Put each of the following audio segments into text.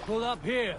Pull up here.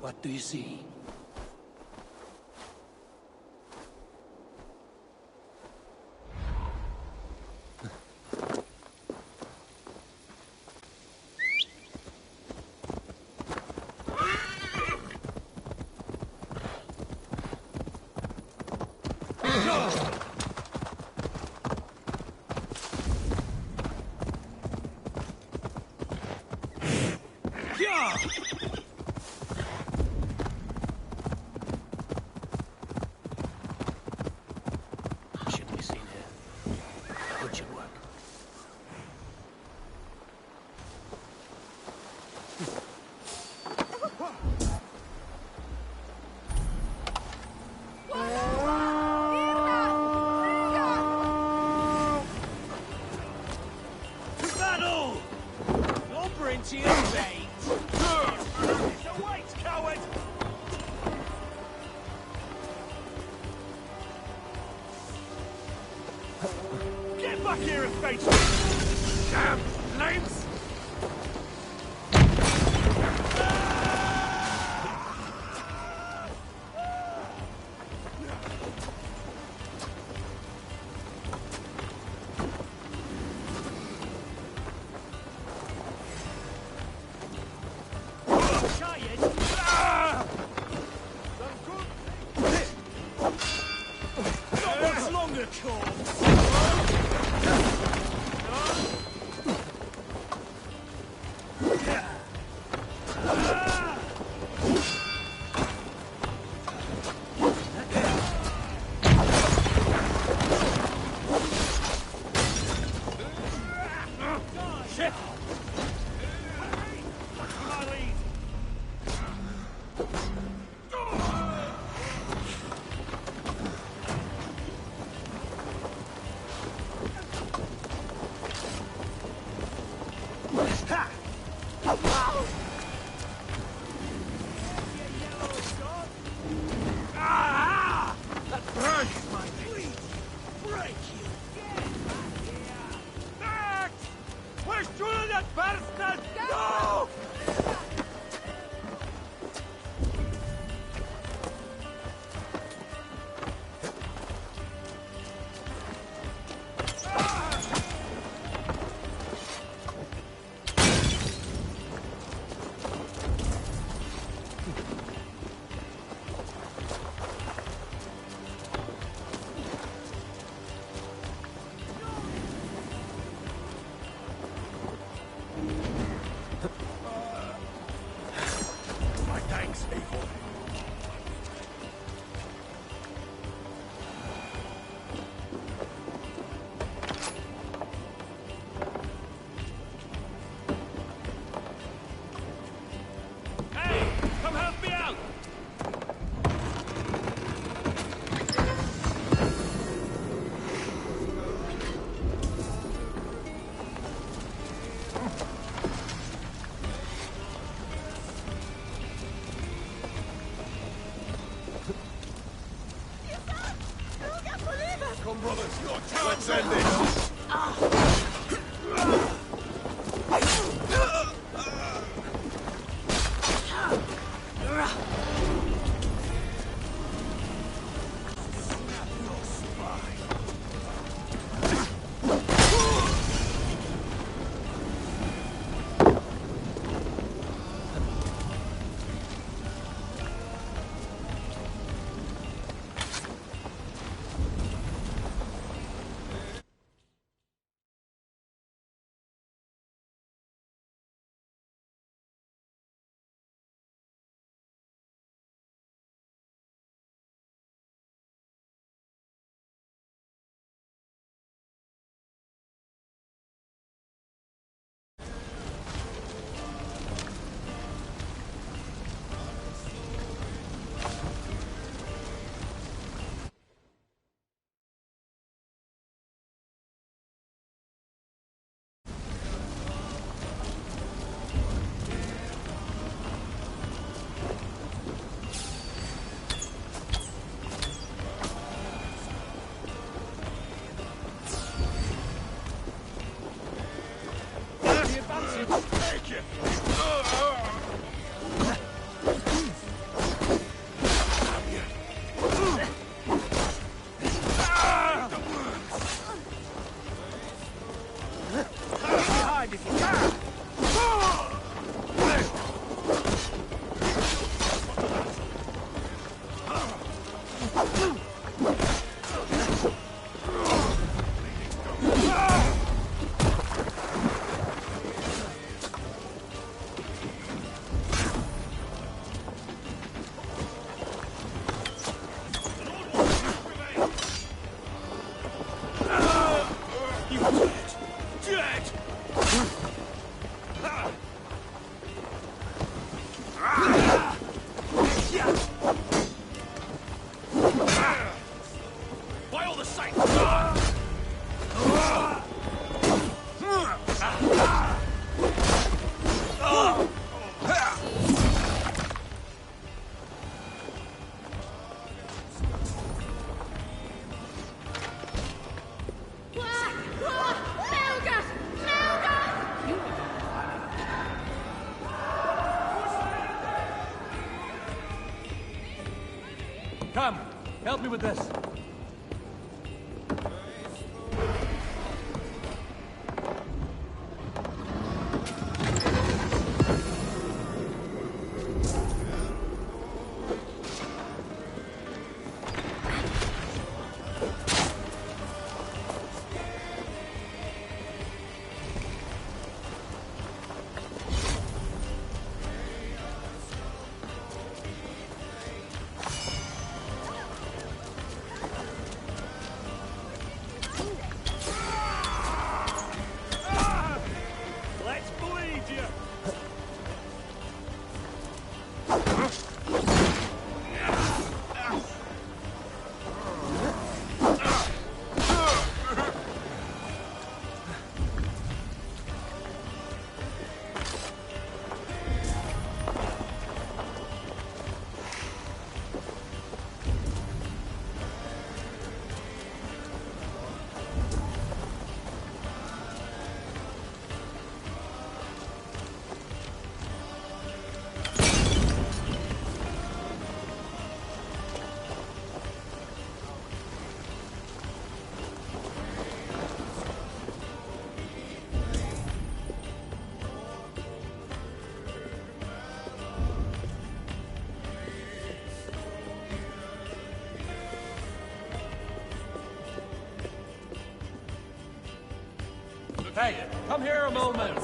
What do you see? To your fate! Wait, coward! Get back here and face me! Damn flames! Come, brothers, let's end this! Come, help me with this. Let's bleed you! Hey, come here a moment.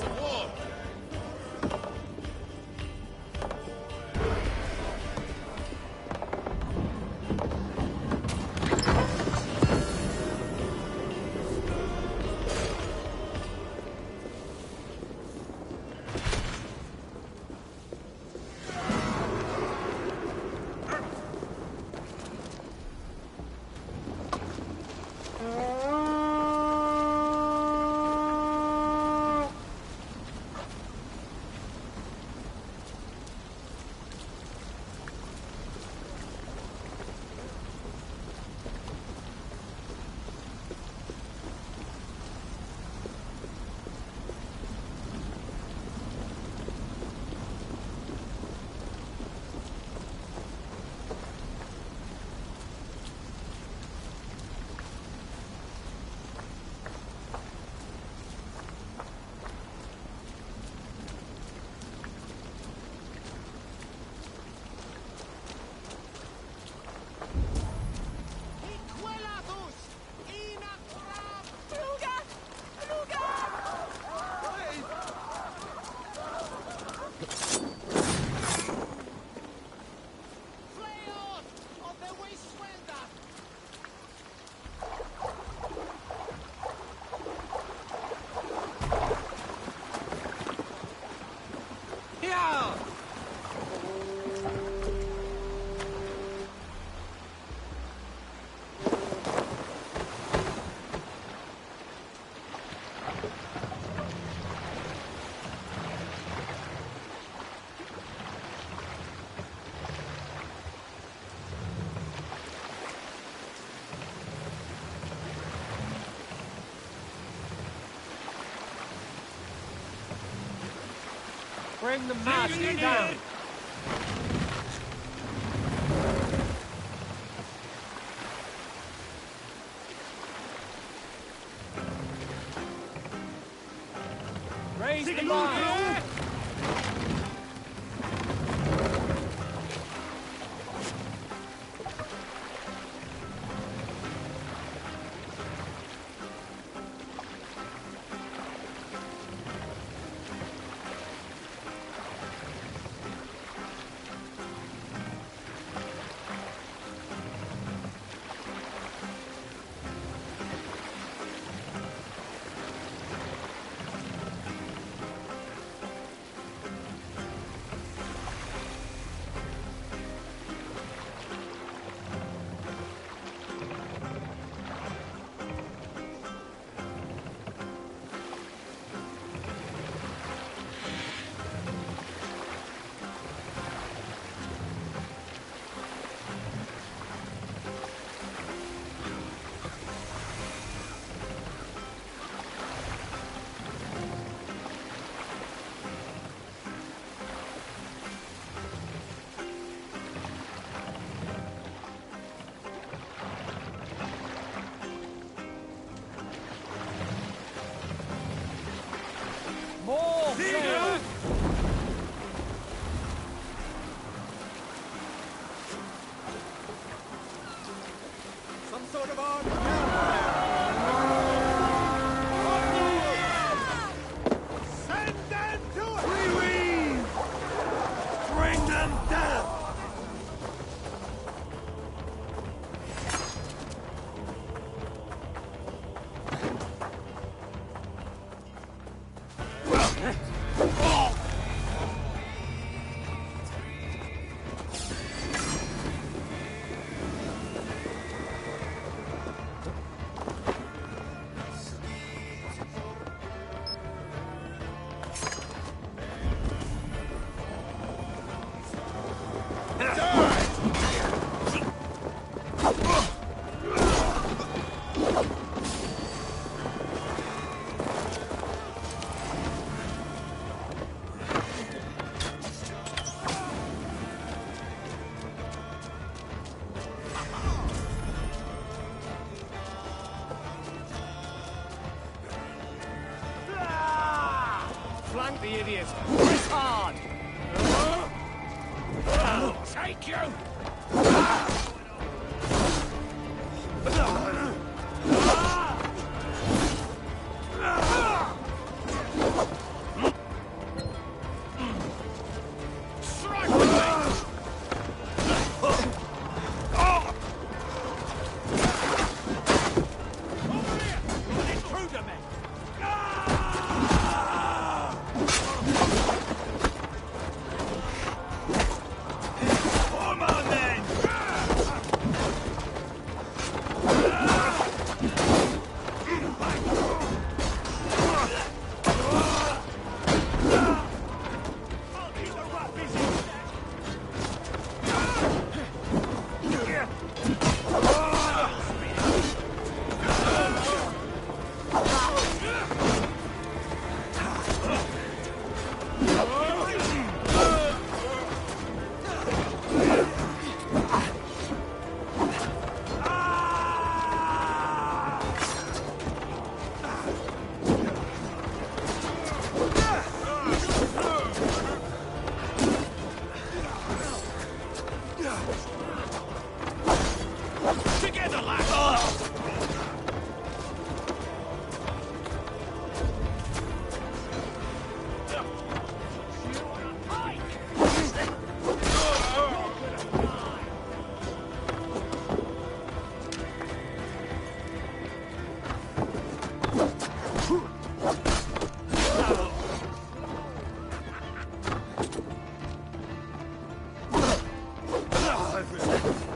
Bring the mast down. Raise the mast. break you! Strike with me! Over here! You're an intruder, man! Come on, then! I'll keep the rat busy! Together, lads!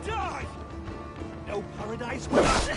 Die! No paradise for us!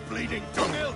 Bleeding dunghill!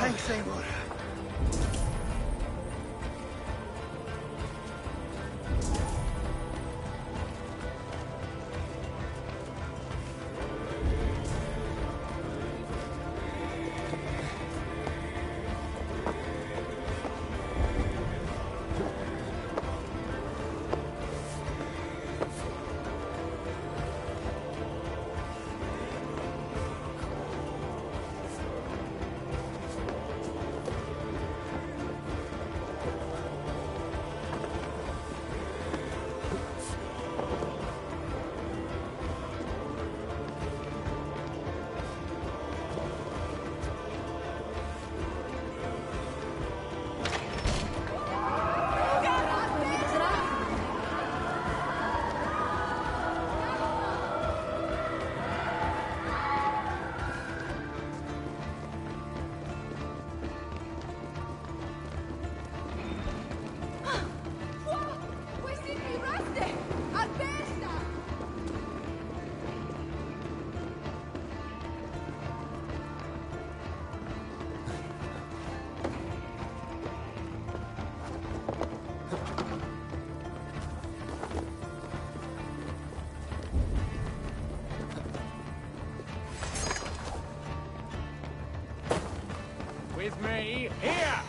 Thanks, Seymour. With me, here!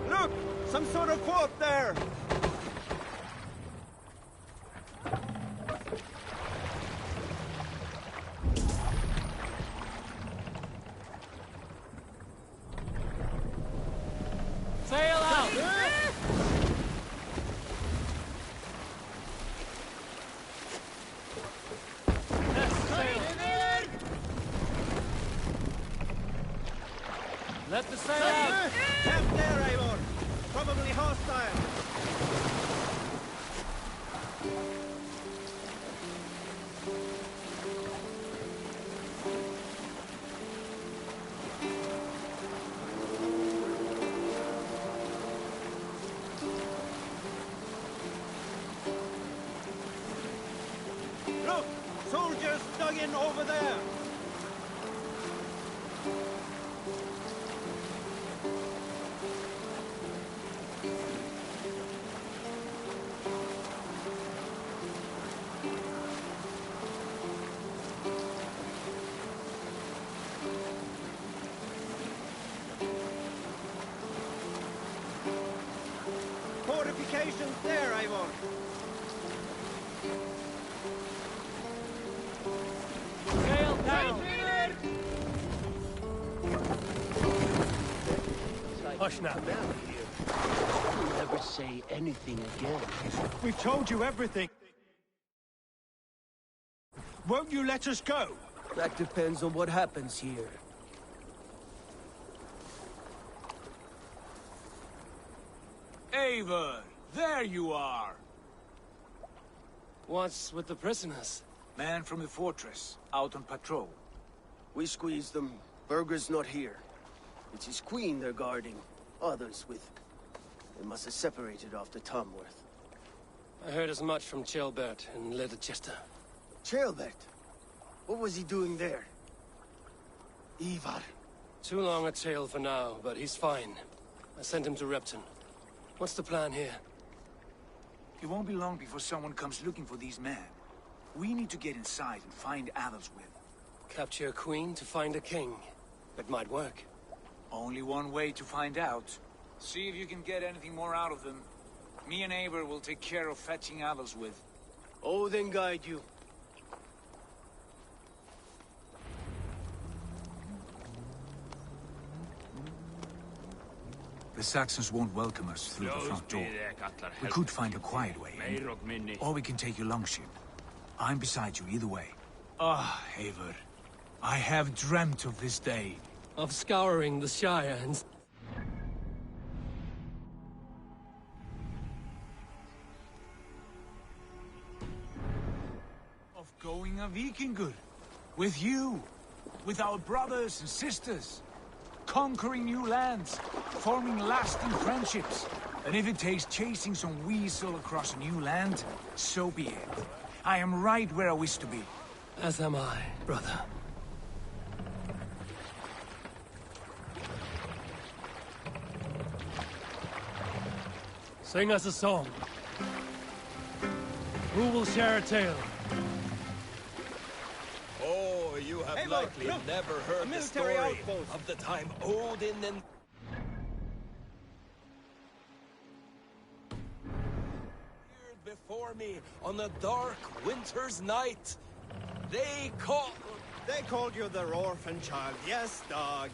Look! Some sort of fort there! Sail out! Let the sail out! Camp there, Eivor! Probably hostile! Look! Soldiers dug in over there! Fortifications there, Eivor! Sail down! Hush now. You'll never say anything again. We've told you everything. Won't you let us go? That depends on what happens here. Eivor! There you are! What's with the prisoners? Man from the fortress, out on patrol. We squeezed them. Berger's not here. It's his queen they're guarding. Others with... They must have separated after Tamworth. I heard as much from Chelbert in Leicester. Chelbert? What was he doing there? Ivar. Too long a tale for now, but he's fine. I sent him to Repton. What's the plan here? It won't be long before someone comes looking for these men. We need to get inside and find Adelswith. Capture a queen to find a king. It might work. Only one way to find out. See if you can get anything more out of them. Me and Eivor will take care of fetching Adelswith. Odin guide you. The Saxons won't welcome us through the front door. We could find a quiet way in, or we can take your longship. I'm beside you either way. Ah, Eivor. I have dreamt of this day. Of scouring the Shire and... Of going a Vikingur. With you. With our brothers and sisters. Conquering new lands. Forming lasting friendships. And if it takes chasing some weasel across a new land, so be it. I am right where I wish to be. As am I, brother. Sing us a song. Who will share a tale? Oh, you have Eivor, likely look! never A heard the military story outpost. of the time Odin and... appeared before me on a dark winter's night. They called you their orphan child. Yes, dog.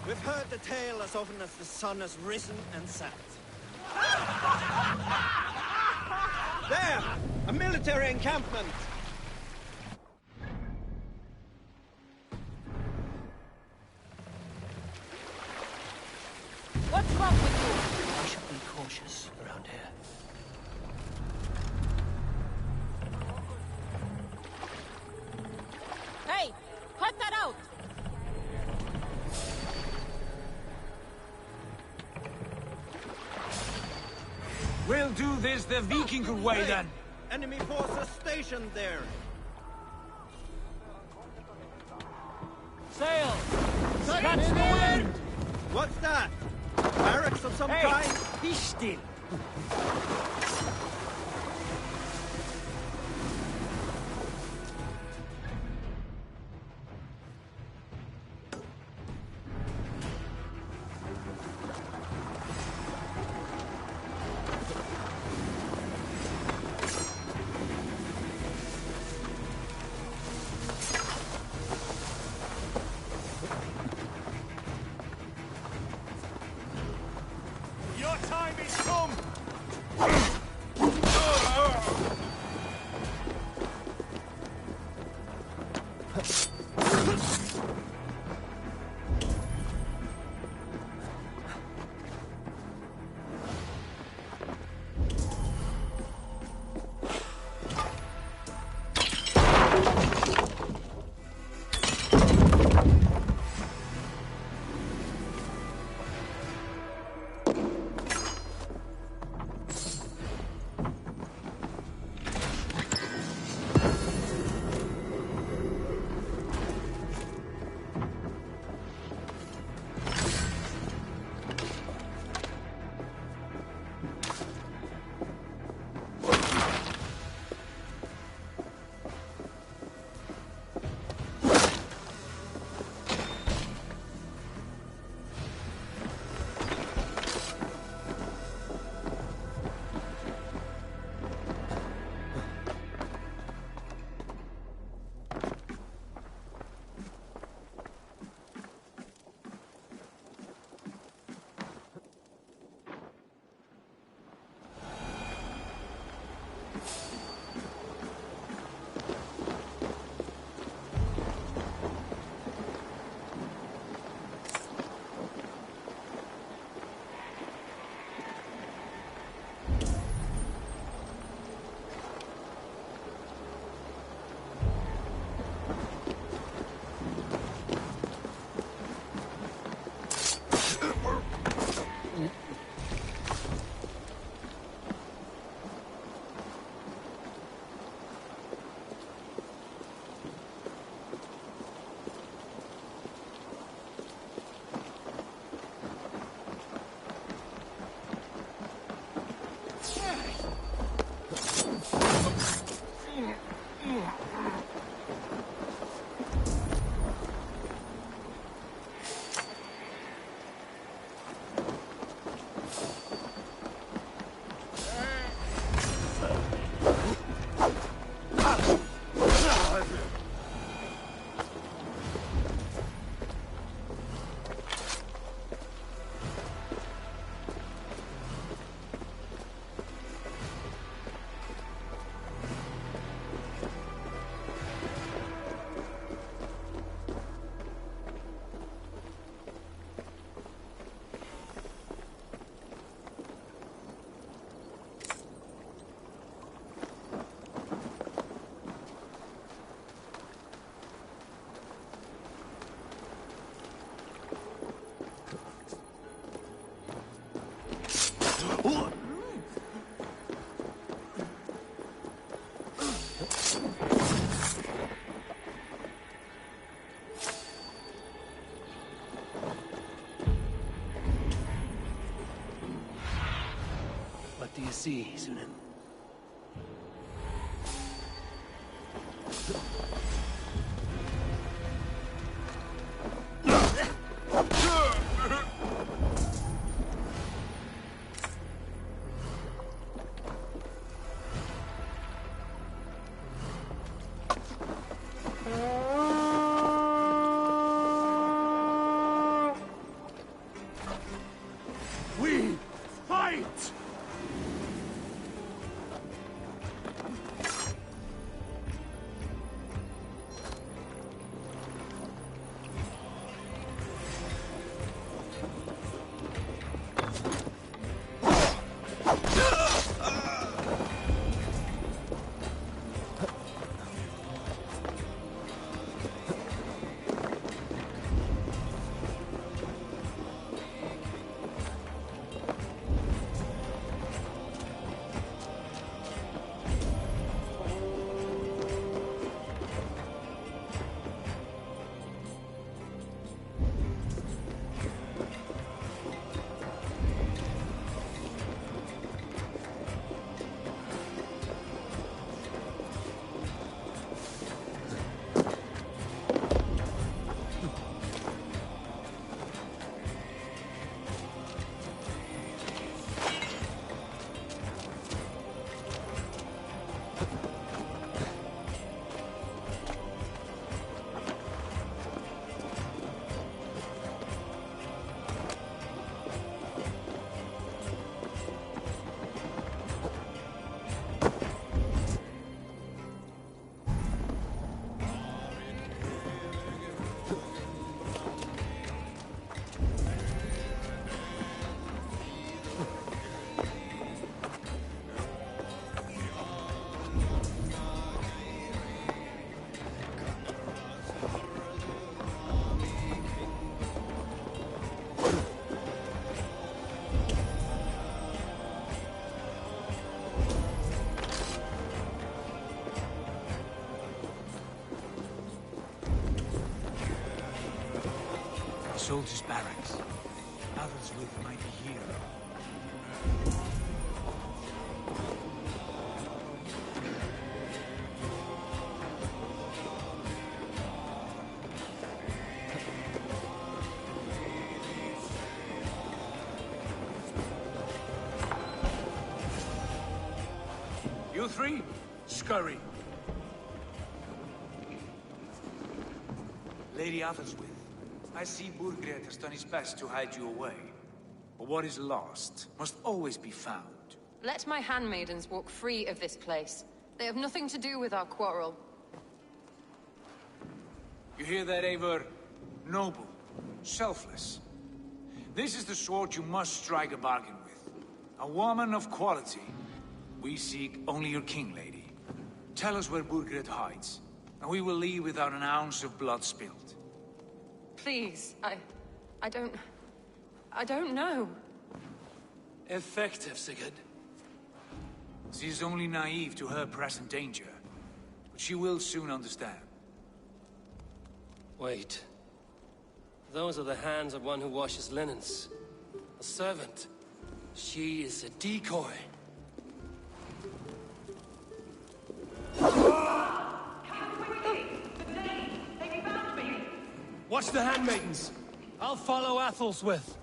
We've heard the tale as often as the sun has risen and set. There! A military encampment! What's wrong with you? I should be cautious around here. Hey, cut that out! We'll do this the Vikingur way then. Enemy forces stationed there. Sail! Catch the wind! What's that? Barracks of some kind? Be still! see, Sunan. We fight! Soldiers' barracks. Others with might be here. You three, scurry. Lady Atheldswith, I see Burgred has done his best to hide you away. But what is lost must always be found. Let my handmaidens walk free of this place. They have nothing to do with our quarrel. You hear that, Eivor? Noble, selfless. This is the sword you must strike a bargain with. A woman of quality. We seek only your king, lady. Tell us where Burgred hides, and we will leave without an ounce of blood spilled. Please, I don't know. Effective, Sigurd. She is only naive to her present danger, but she will soon understand. Wait. Those are the hands of one who washes linens. A servant. She is a decoy. Watch the handmaidens. I'll follow Atheldswith.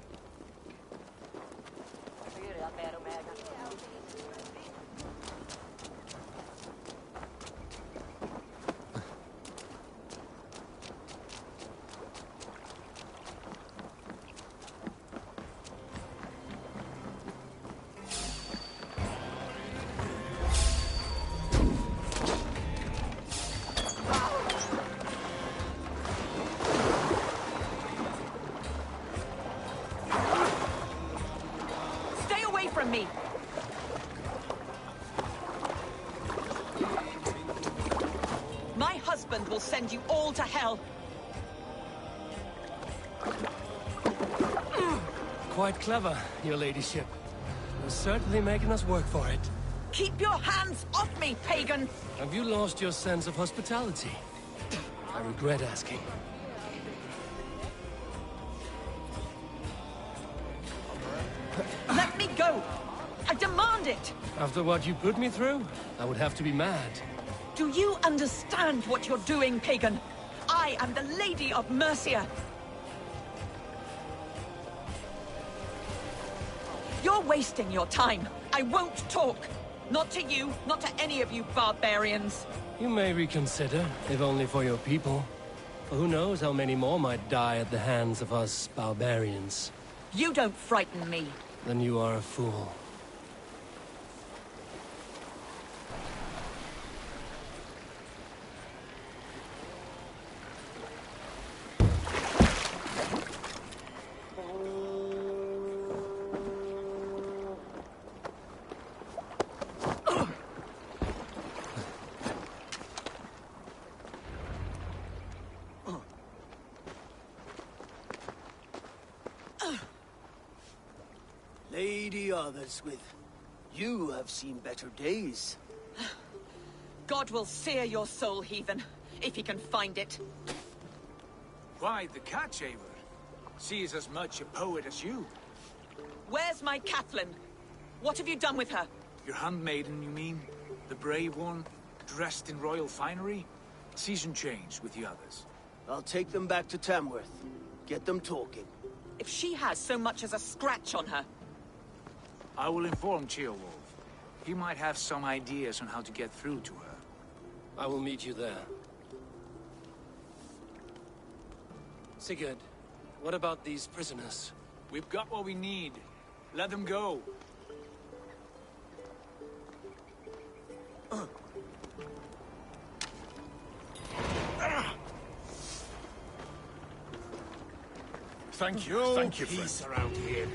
From me. My husband will send you all to hell. Quite clever, your ladyship. You're certainly making us work for it. Keep your hands off me, pagan! Have you lost your sense of hospitality? I regret asking. Let me go! I demand it! After what you put me through, I would have to be mad. Do you understand what you're doing, pagan? I am the Lady of Mercia. You're wasting your time. I won't talk. Not to you, not to any of you barbarians. You may reconsider, if only for your people. For who knows how many more might die at the hands of us barbarians. You don't frighten me. Then you are a fool. Lady Otherswith, you have seen better days. God will sear your soul, heathen, if he can find it. Why, the catch, Eivor? She is as much a poet as you. Where's my Catherine? What have you done with her? Your handmaiden, you mean? The brave one, dressed in royal finery? Season change with the others. I'll take them back to Tamworth. Get them talking. If she has so much as a scratch on her. I will inform Ceolwulf. He might have some ideas on how to get through to her. I will meet you there. Sigurd, what about these prisoners? We've got what we need. Let them go. Thank you, friend. Peace around here.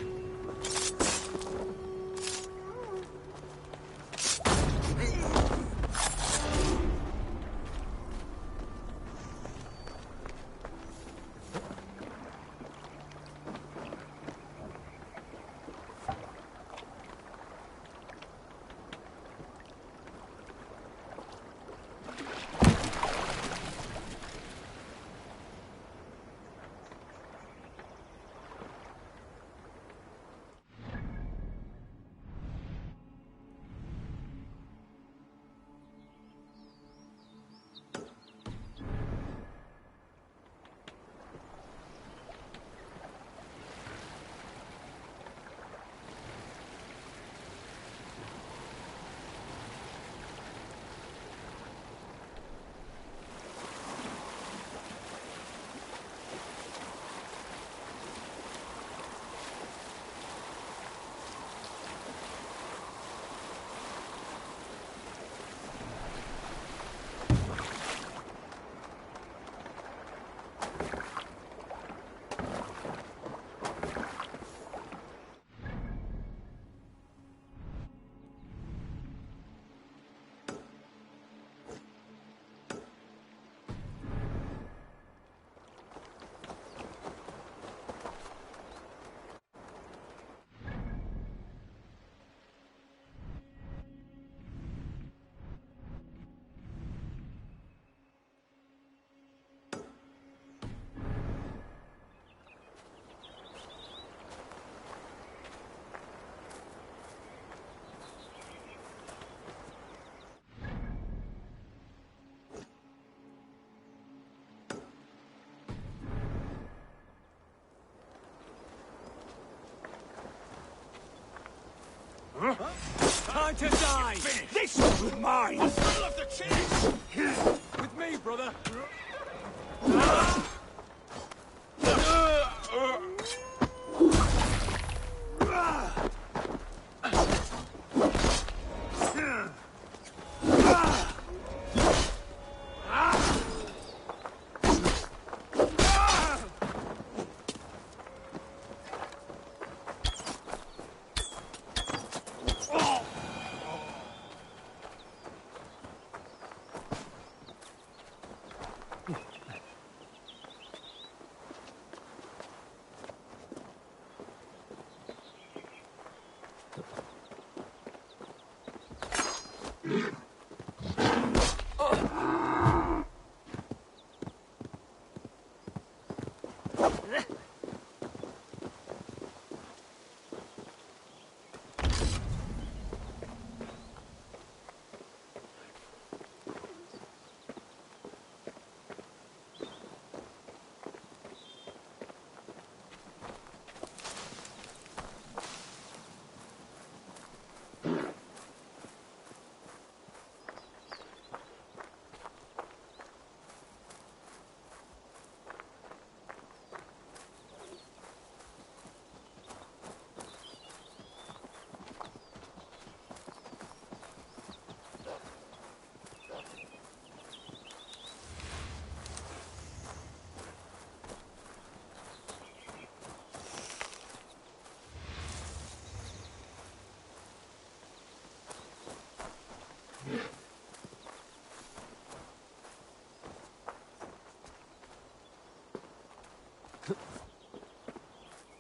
Time to die! This is mine! Of the cheese! With me, brother!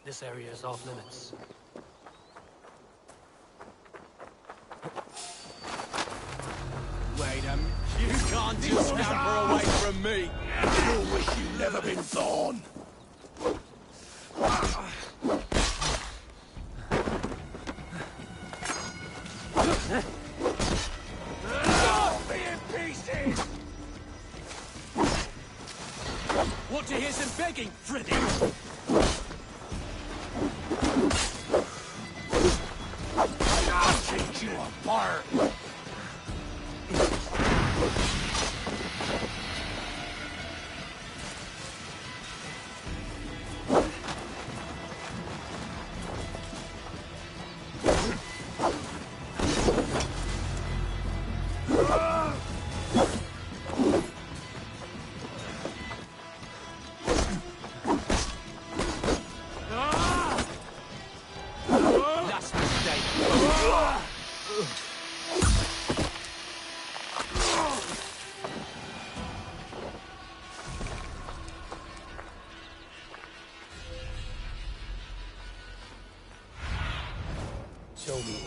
This area is off limits. Wait a minute. You can't just scamper away from me. You wish you'd never been born. Be in pieces! Want to hear some begging, Freddy? I'll teach you a bar. Last mistake. Show me.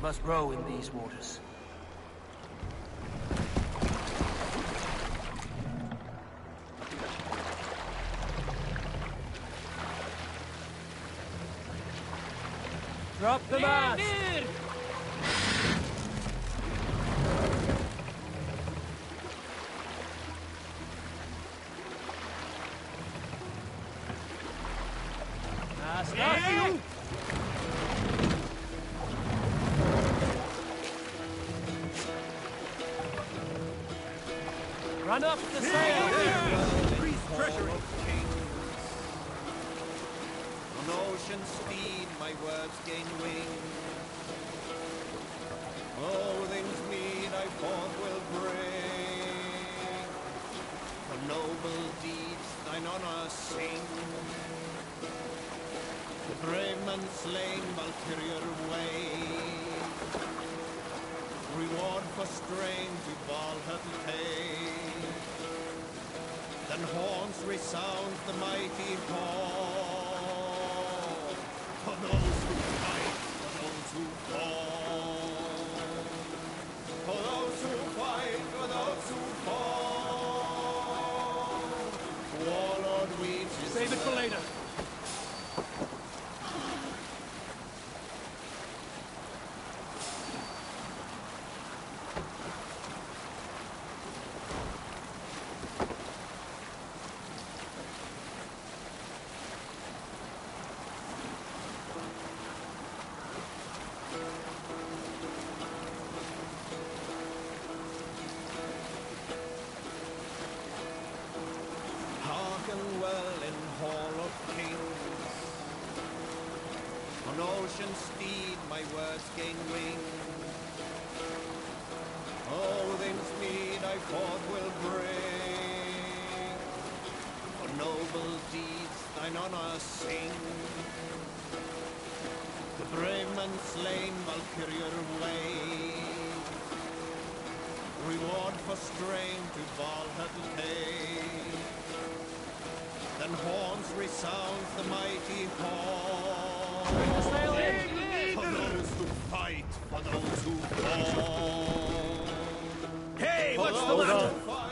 must row in these waters. Drop the mast! Run up the sail! Treasury. On ocean speed, my words gain wing. Oh, things meet I forth will bring. For noble deeds thine honor sing. The brave man slain, Valkyrier way. Reward for strain to Valhalla pay. Then horns resound the mighty call. For those who fight, for those who fall. For those who fight, for those who fall. Warlord reaches. Save it for later. Hearken well in Hall of Kings. On ocean steed my words gain wing. Oh, things meet I forth will bring. For noble deeds thine honor sing. The brave man slain Valkyrier way. Reward for strain to Valhalla pay. Then horns resound the mighty call. For those who fight, for those who fall. Hey, For what's the those matter? who fight.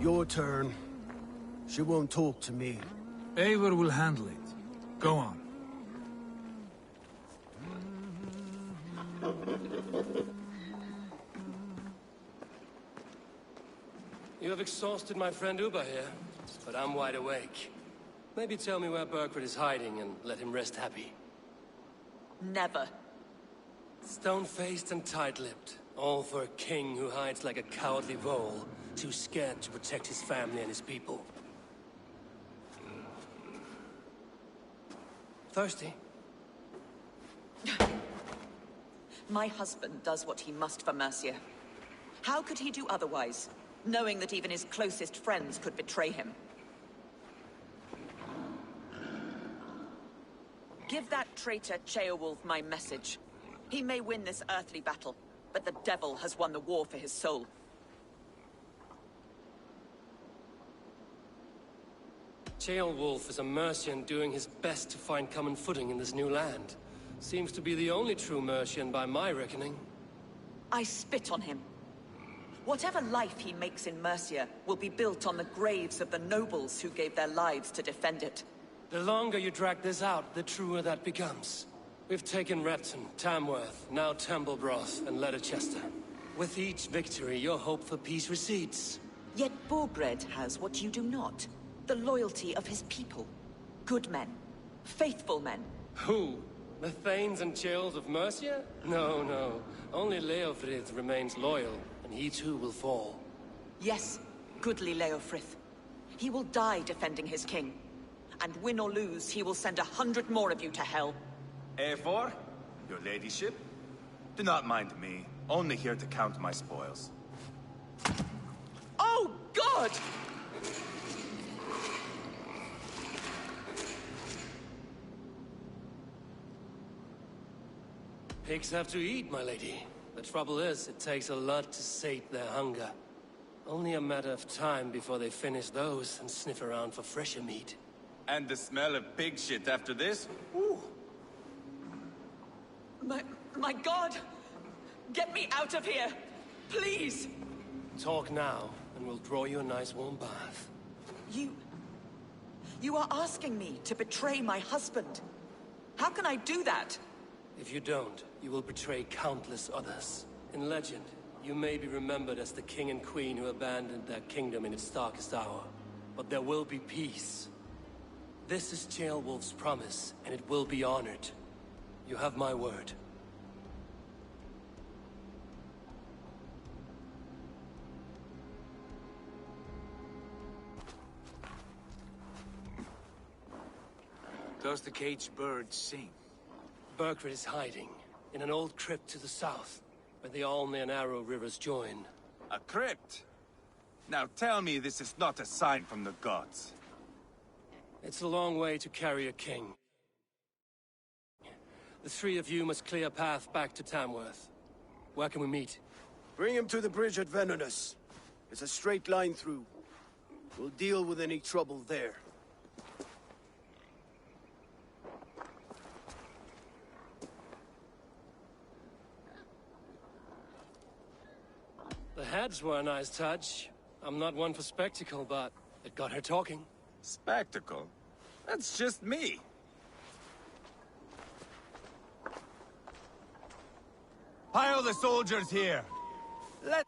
Your turn. She won't talk to me. Eivor will handle it. Go on. You have exhausted my friend Uba here, but I'm wide awake. Maybe tell me where Burkred is hiding and let him rest happy. Never. Stone-faced and tight-lipped. All for a king who hides like a cowardly vole, too scared to protect his family and his people. Thirsty? My husband does what he must for Mercia. How could he do otherwise, knowing that even his closest friends could betray him? Give that traitor Ceolwulf my message. He may win this earthly battle, but the devil has won the war for his soul. Ceolwulf is a Mercian doing his best to find common footing in this new land. Seems to be the only true Mercian by my reckoning. I spit on him. Whatever life he makes in Mercia will be built on the graves of the nobles who gave their lives to defend it. The longer you drag this out, the truer that becomes. We've taken Repton, Tamworth, now Temblebroth, and Leicester. With each victory, your hope for peace recedes. Yet Borgred has what you do not. The loyalty of his people. Good men. Faithful men. Who? The Thanes and Chills of Mercia? No, no. Only Leofrith remains loyal, and he too will fall. Yes, goodly Leofrith. He will die defending his king. And win or lose, he will send 100 more of you to hell. Eivor, your ladyship? Do not mind me. Only here to count my spoils. Oh, God! Pigs have to eat, my lady. The trouble is, it takes a lot to sate their hunger. Only a matter of time before they finish those and sniff around for fresher meat. And the smell of pig shit after this? Ooh. My God! Get me out of here! Please! Talk now, and we'll draw you a nice warm bath. You are asking me to betray my husband. How can I do that? If you don't, you will betray countless others. In legend, you may be remembered as the king and queen who abandoned their kingdom in its darkest hour. But there will be peace. This is Ceolwulf's promise, and it will be honored. You have my word. Does the caged bird sing? Berkred is hiding, in an old crypt to the south, where the Alne and Arrow rivers join. A crypt? Now tell me this is not a sign from the gods. It's a long way to carry a king. The three of you must clear a path back to Tamworth. Where can we meet? Bring him to the bridge at Venonus. It's a straight line through. We'll deal with any trouble there. The heads were a nice touch. I'm not one for spectacle, but it got her talking. Spectacle? That's just me. Pile the soldiers here. Let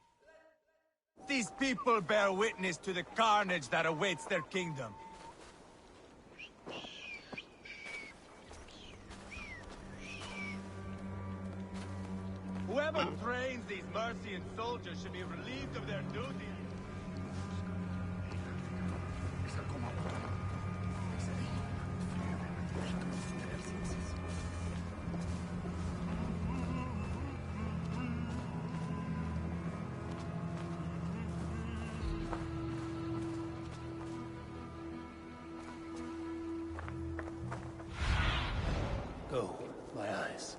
these people bear witness to the carnage that awaits their kingdom. Whoever trains these Mercian soldiers should be relieved of their duty. Go, my eyes.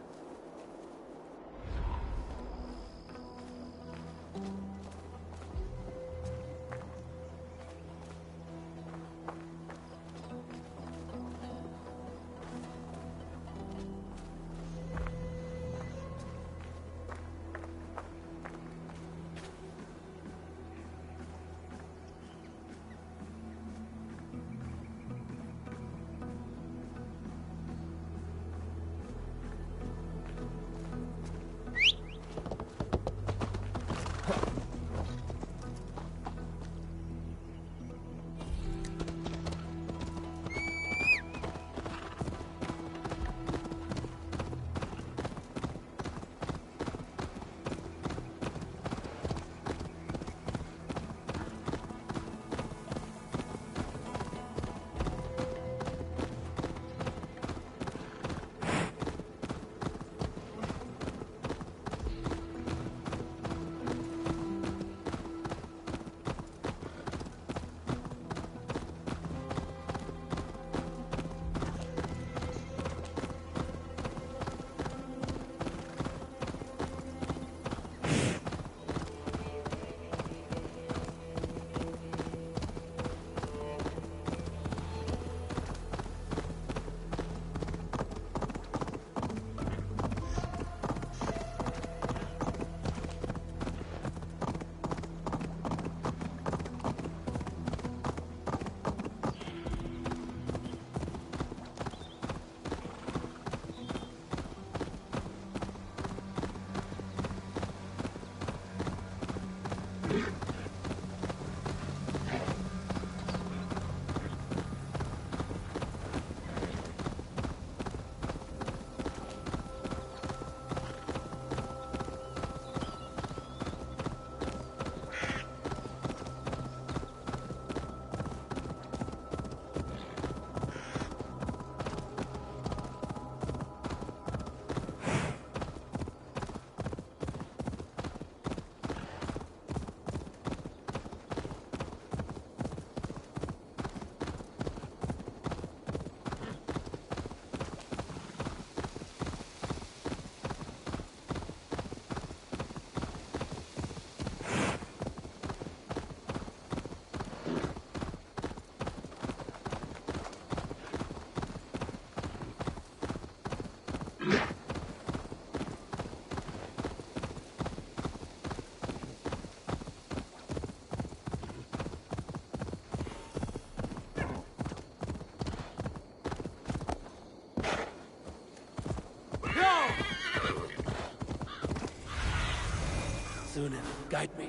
Dunin, guide me.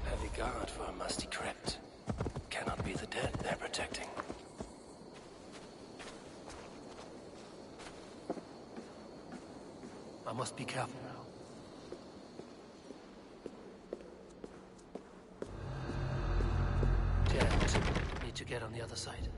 Heavy guard for a musty crypt. Cannot be the dead they're protecting. I must be careful now. Jet, need to get on the other side.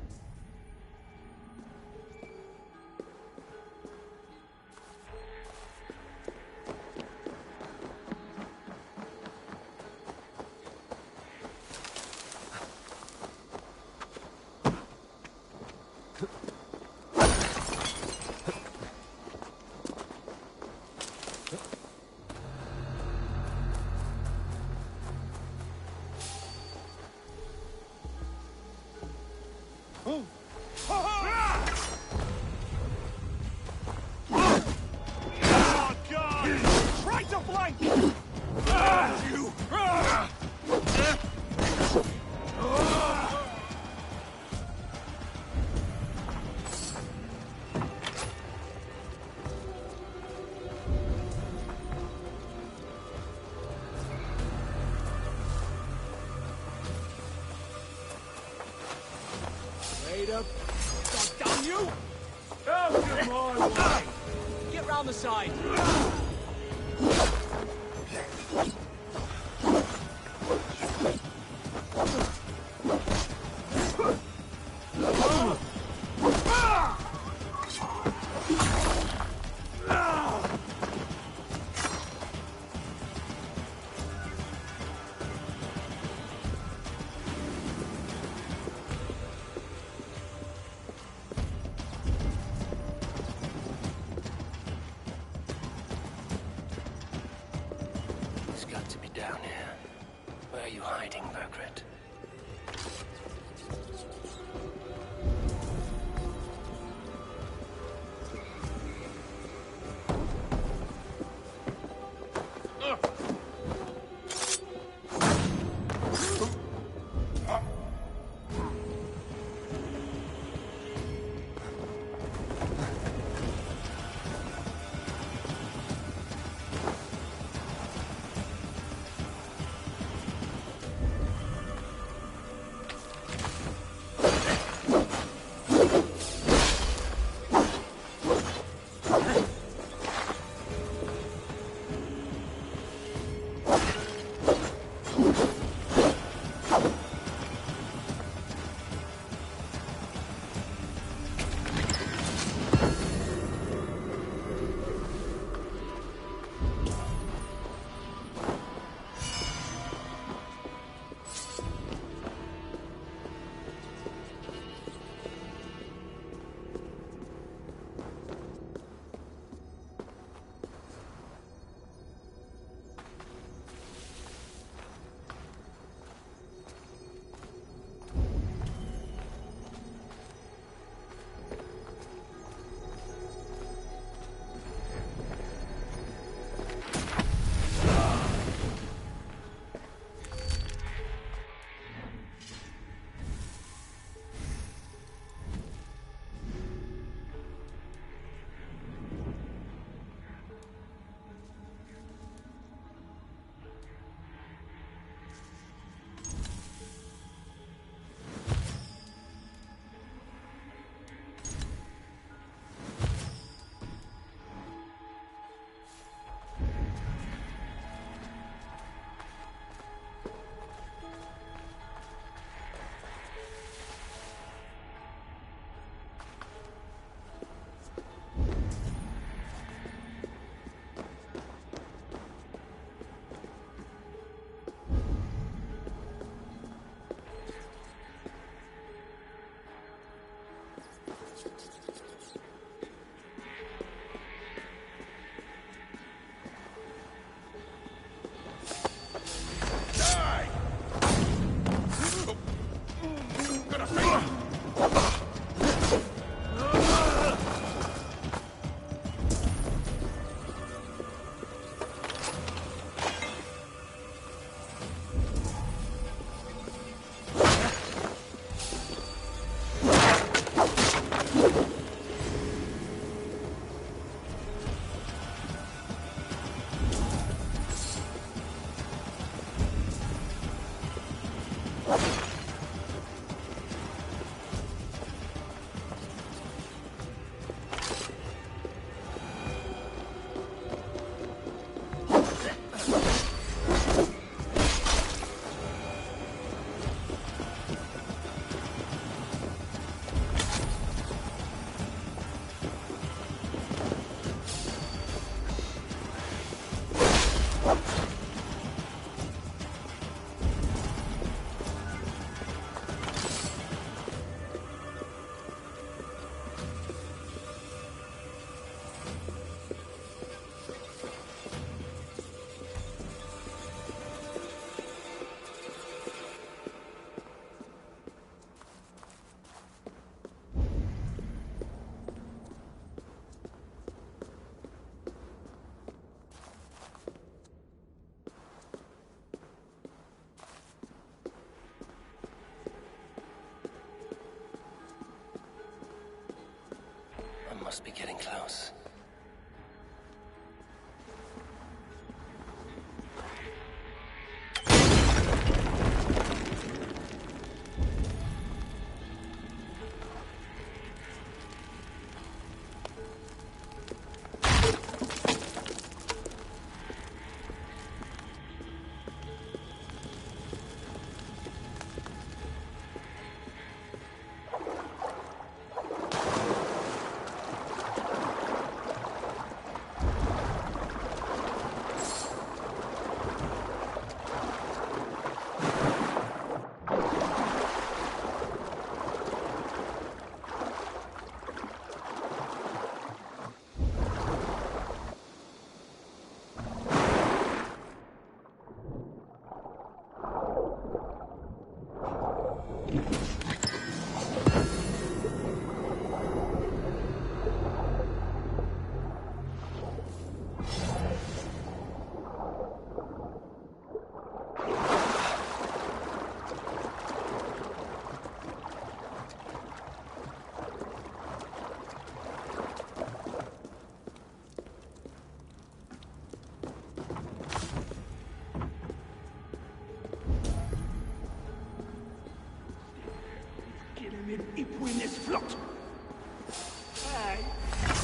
Damn you! Oh, come on, boy. Get round the side. must be getting close.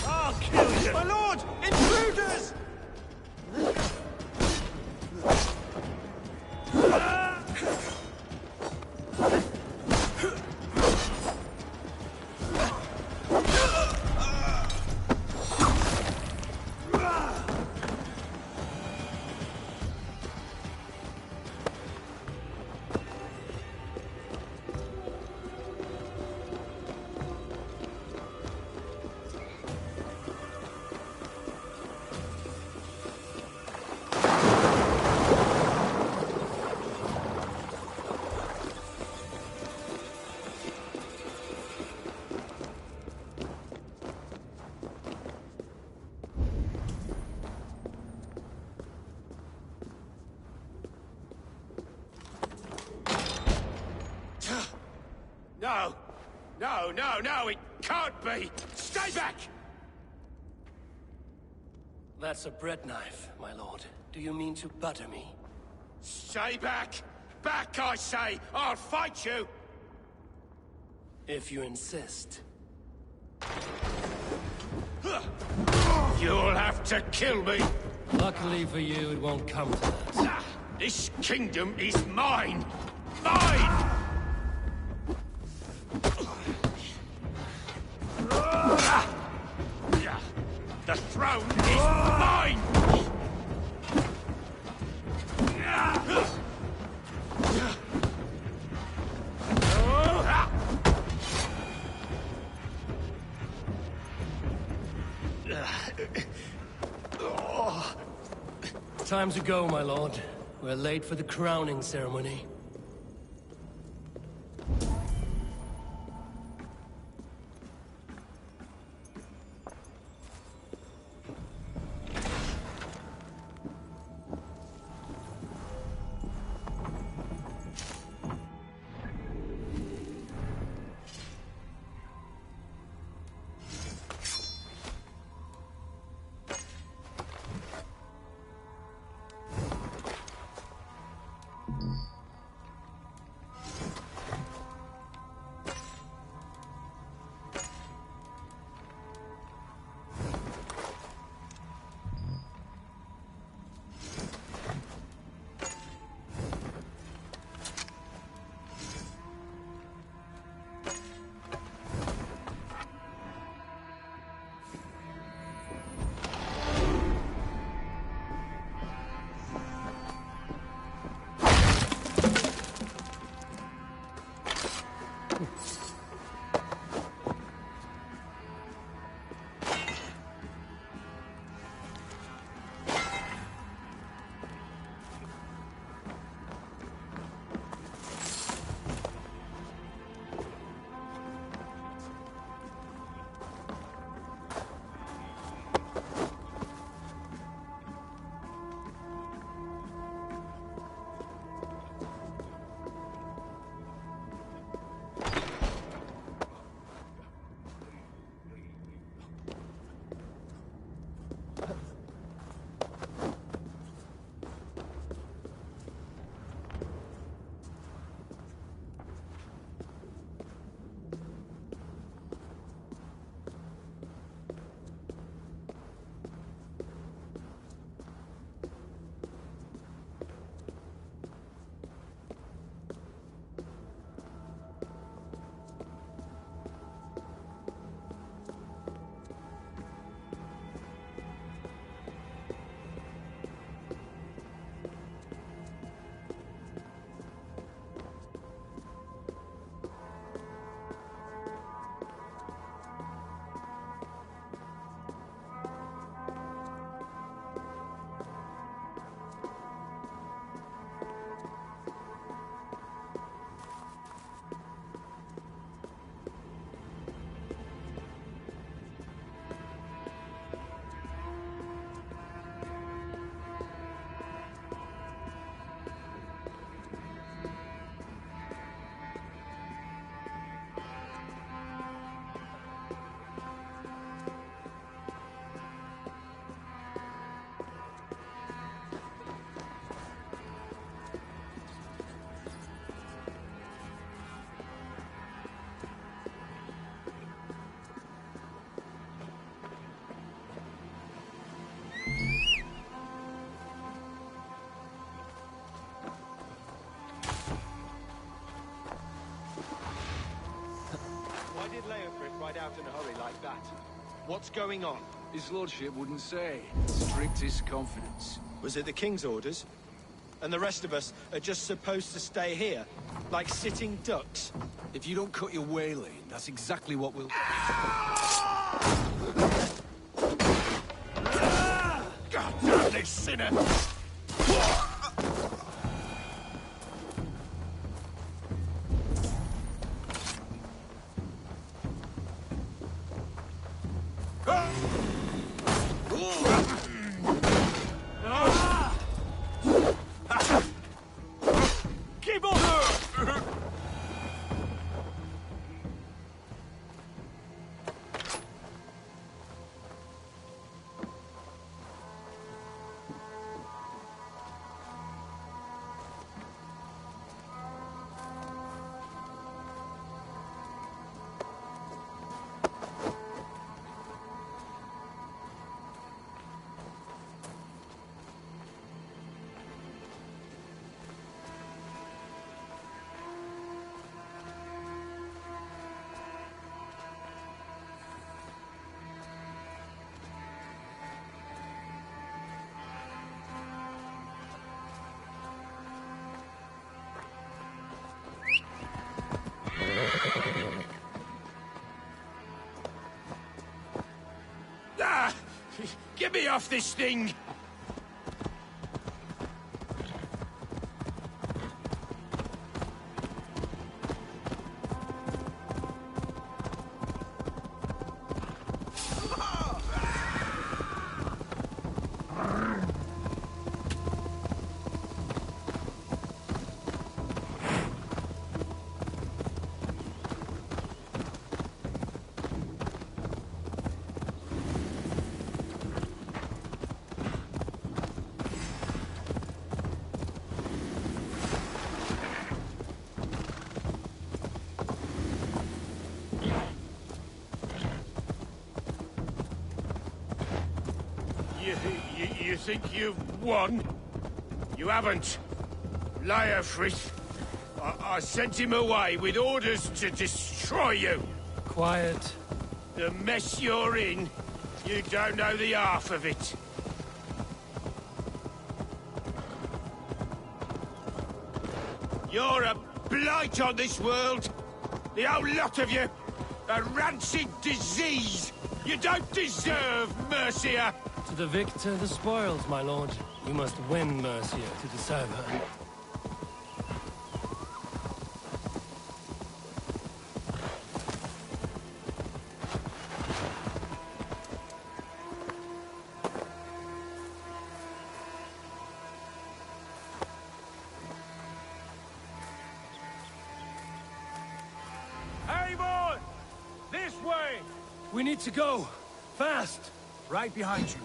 I'll kill you! My lord! Intruders! No! No, no, no, it can't be! Stay back! That's a bread knife, my lord. Do you mean to butter me? Stay back! Back, I say! I'll fight you! If you insist. You'll have to kill me! Luckily for you, it won't come to that. This kingdom is mine! Mine! The throne is mine! Time to go, my lord. We're late for the crowning ceremony. did Leofrith ride out in a hurry like that? What's going on? His lordship wouldn't say. Strictest confidence. Was it the king's orders? And the rest of us are just supposed to stay here, like sitting ducks? If you don't cut your way lane, that's exactly what we'll... God damn this sinner! Keep on! Ah! Get me off this thing! You think you've won? You haven't. Leofrith. I sent him away with orders to destroy you. Quiet. The mess you're in, you don't know the half of it. You're a blight on this world. The whole lot of you. A rancid disease. You don't deserve Mercia. To the victor, the spoils, my lord. You must win Mercia to deserve her. Avon! This way! We need to go. Fast! Right behind you.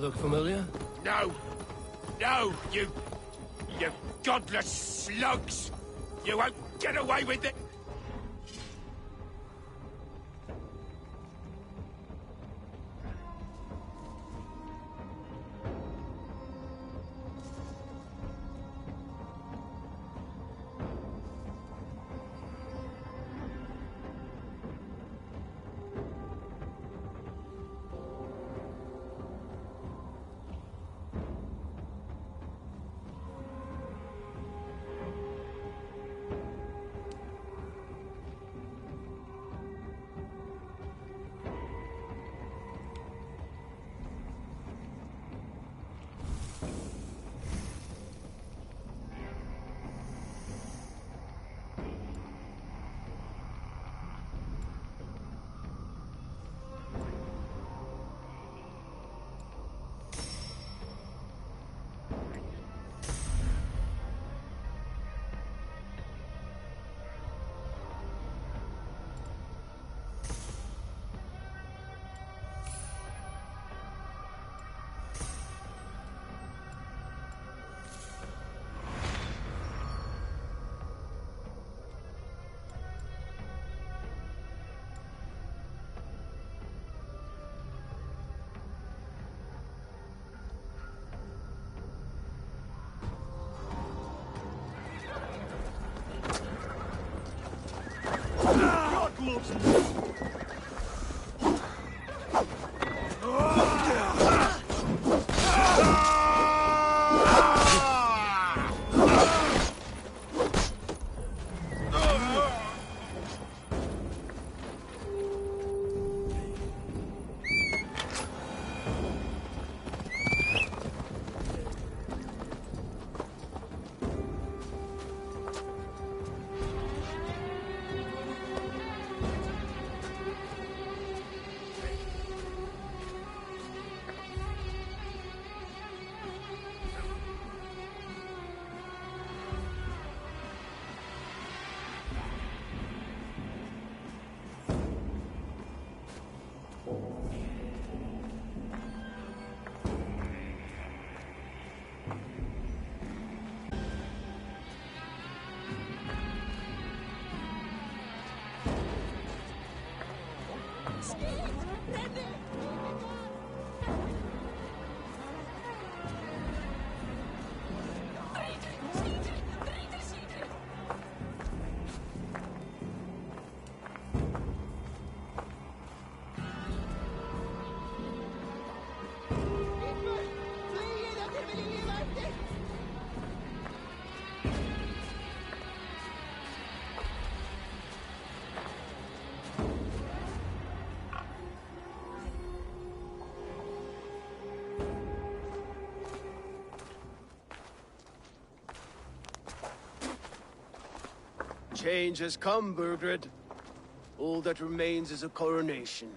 Look familiar? No! No, you godless slugs! You won't get away with it! Change has come, Burgred. All that remains is a coronation.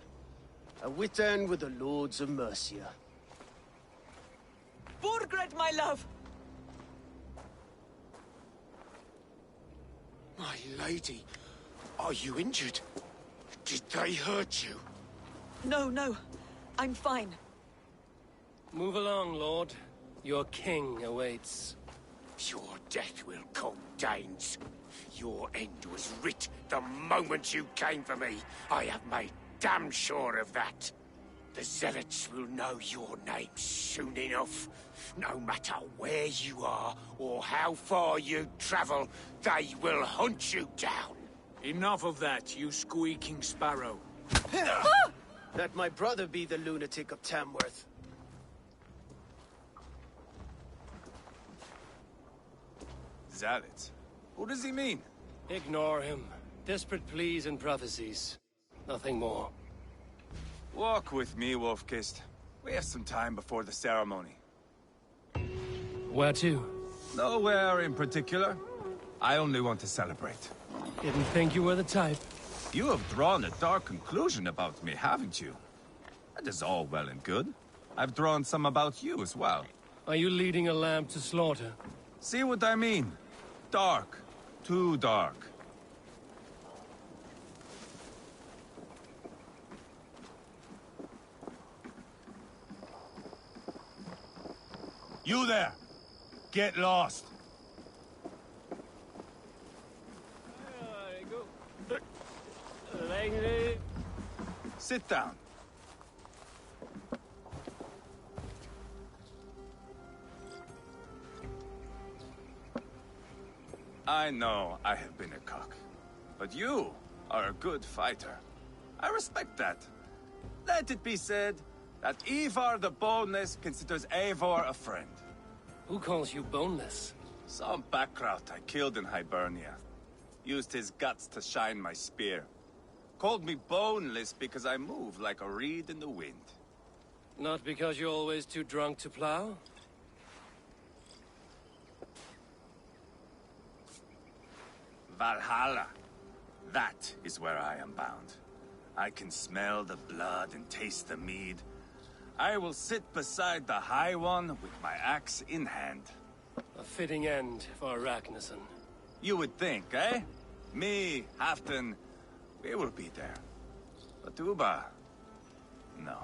A wit end with the Lords of Mercia. Burgred, my love! My lady, are you injured? Did they hurt you? No, no. I'm fine. Move along, Lord. Your king awaits. Your death will come, Danes. Your end was writ the moment you came for me. I have made damn sure of that. The Zealots will know your name soon enough. No matter where you are or how far you travel, they will hunt you down. Enough of that, you squeaking sparrow. Let my brother be the lunatic of Tamworth. Zealots? What does he mean? Ignore him. Desperate pleas and prophecies. Nothing more. Walk with me, Wolfkist. We have some time before the ceremony. Where to? Nowhere in particular. I only want to celebrate. Didn't think you were the type. You have drawn a dark conclusion about me, haven't you? That is all well and good. I've drawn some about you as well. Are you leading a lamb to slaughter? See what I mean? Dark. Too dark. You there! Get lost! Sit down. I know I have been a cock, but you are a good fighter. I respect that. Let it be said that Ivar the Boneless considers Eivor a friend. Who calls you boneless? Some backrout I killed in Hibernia. Used his guts to shine my spear. Called me boneless because I move like a reed in the wind. Not because you're always too drunk to plow? Valhalla. That is where I am bound. I can smell the blood and taste the mead. I will sit beside the High One with my axe in hand. A fitting end for Ragnarsson. You would think, eh? Me, Halfdan, we will be there. But Uba... no.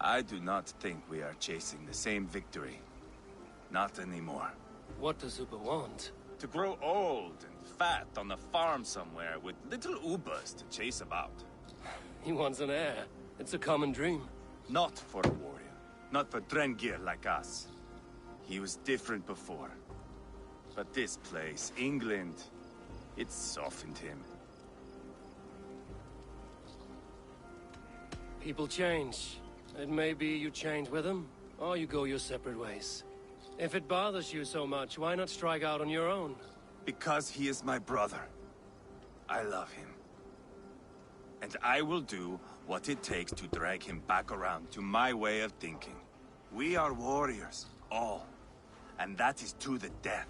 I do not think we are chasing the same victory. Not anymore. What does Uba want? To grow old and fat on a farm somewhere with little Ubas to chase about. He wants an heir. It's a common dream. Not for a warrior. Not for Drengir like us. He was different before. But this place, England, it softened him. People change. It may be you change with them, or you go your separate ways. If it bothers you so much, why not strike out on your own? Because he is my brother. I love him. And I will do what it takes to drag him back around to my way of thinking. We are warriors, all. And that is to the death.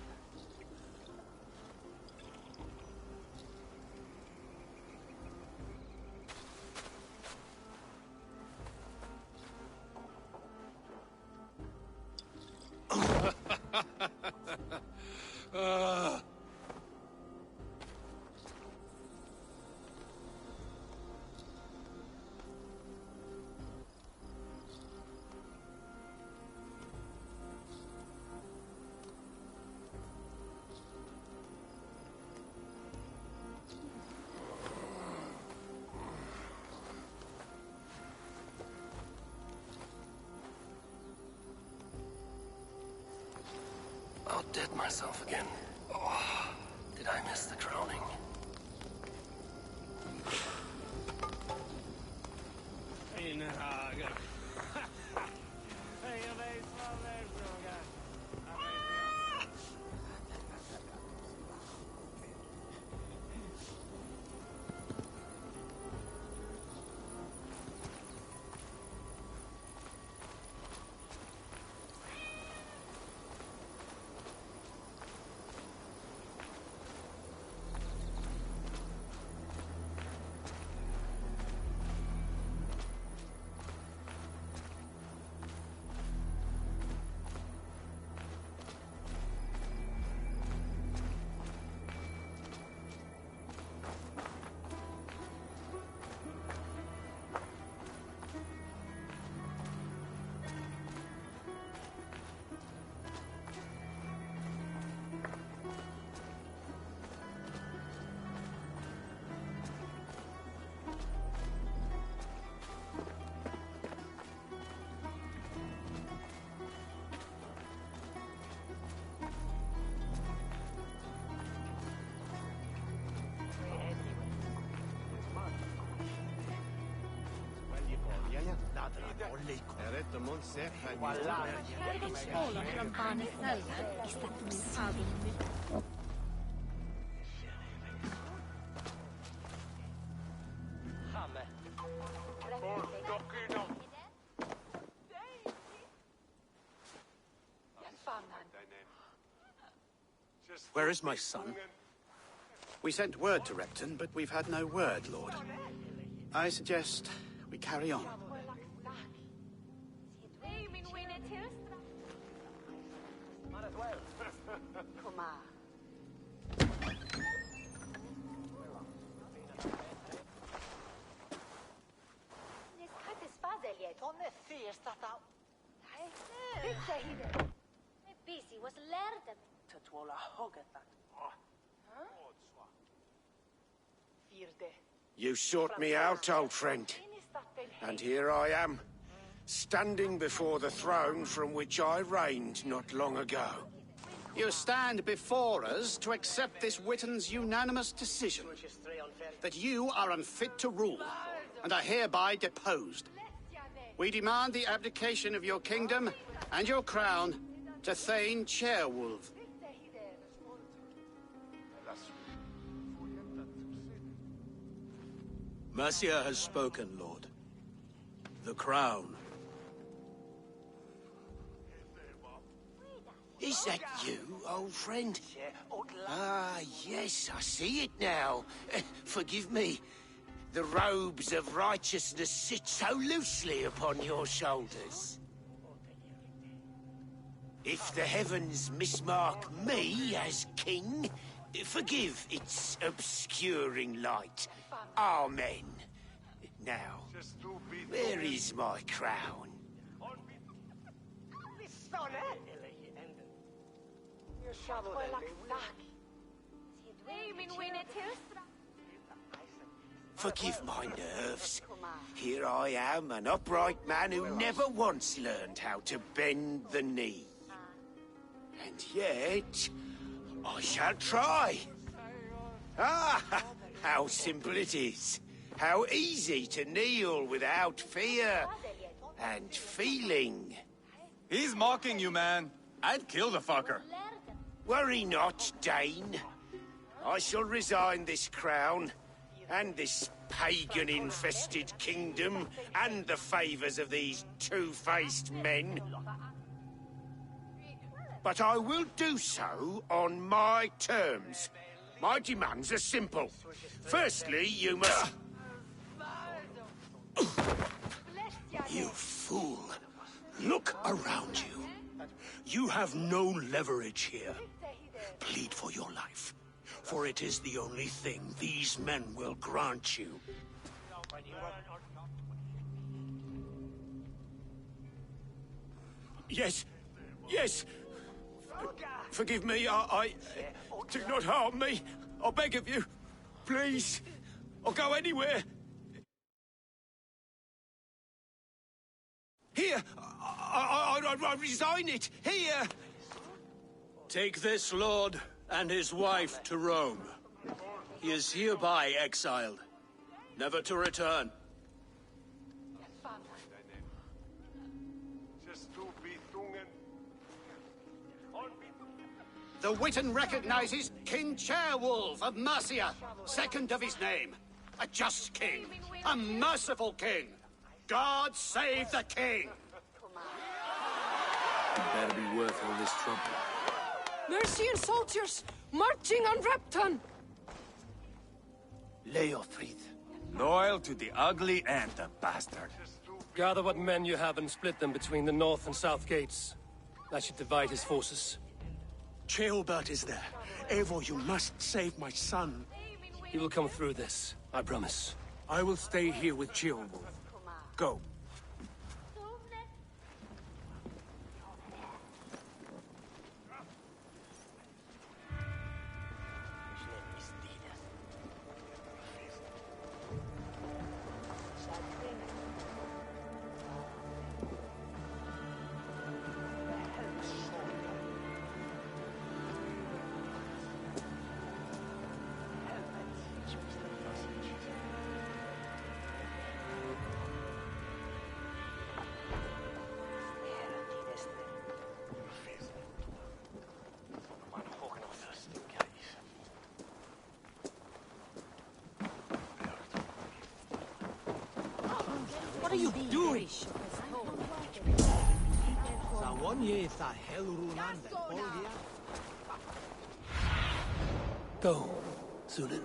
Outdid myself again. Oh, did I miss the crowning? Where is my son? We sent word to Repton, but we've had no word, Lord. I suggest we carry on. Come You sought me out, old friend. And here I am, standing before the throne from which I reigned not long ago. You stand before us to accept this Witten's unanimous decision that you are unfit to rule and are hereby deposed. We demand the abdication of your kingdom and your crown to Thane Chairwolf. Mercia has spoken, Lord. The crown. Is that you, old friend? Ah, yes, I see it now. Forgive me. The robes of righteousness sit so loosely upon your shoulders. If the heavens mismark me as king, forgive its obscuring light. Amen. Now, where is my crown? Forgive my nerves. Here I am, an upright man who never once learned how to bend the knee. And yet, I shall try. Ah, how simple it is. How easy to kneel without fear and feeling. He's mocking you, man. I'd kill the fucker. Worry not, Dane. I shall resign this crown, and this pagan-infested kingdom, and the favors of these two-faced men. But I will do so on my terms. My demands are simple. Firstly, you must... You fool. Look around you. You have no leverage here. Plead for your life, for it is the only thing these men will grant you. Yes, yes. Forgive me, I... Do not harm me. I beg of you. Please. I'll go anywhere. Here! I resign it! Here! Take this lord and his wife to Rome. He is hereby exiled, never to return. The Witten recognizes King Chairwolf of Mercia, second of his name. A just king, a merciful king. God save the king! It better be worth all this trouble. Mercian soldiers, marching on Repton! Leothrid. Loyal to the ugly and the bastard. Gather what men you have and split them between the north and south gates. That should divide his forces. Ceolbert is there. Eivor, you must save my son. He will come through this, I promise. I will stay here with Ceolwulf. Go. What are you doing? Go, Zulin.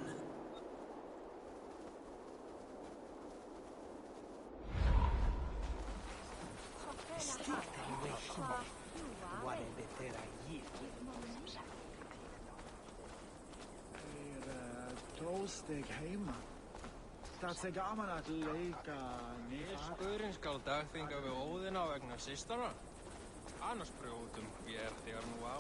Steg heima. Staat sig gaman að leika Skurinn skal dagþinga við Óðina vegna systara. Annars brjóðum við þér nú á.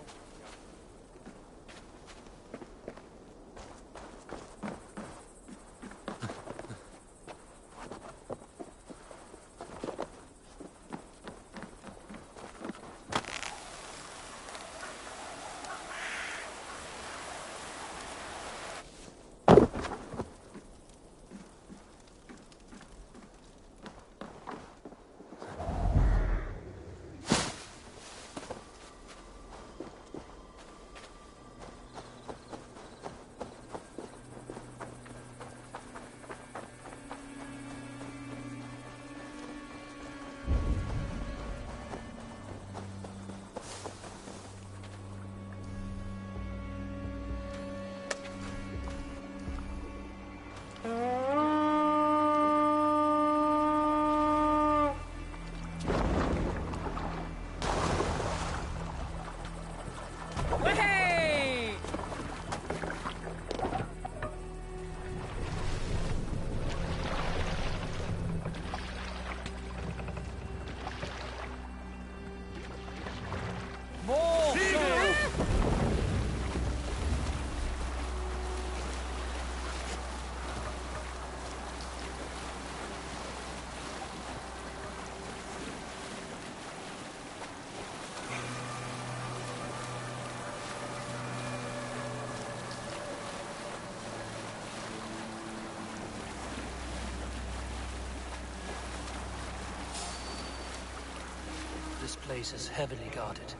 This place is heavily guarded.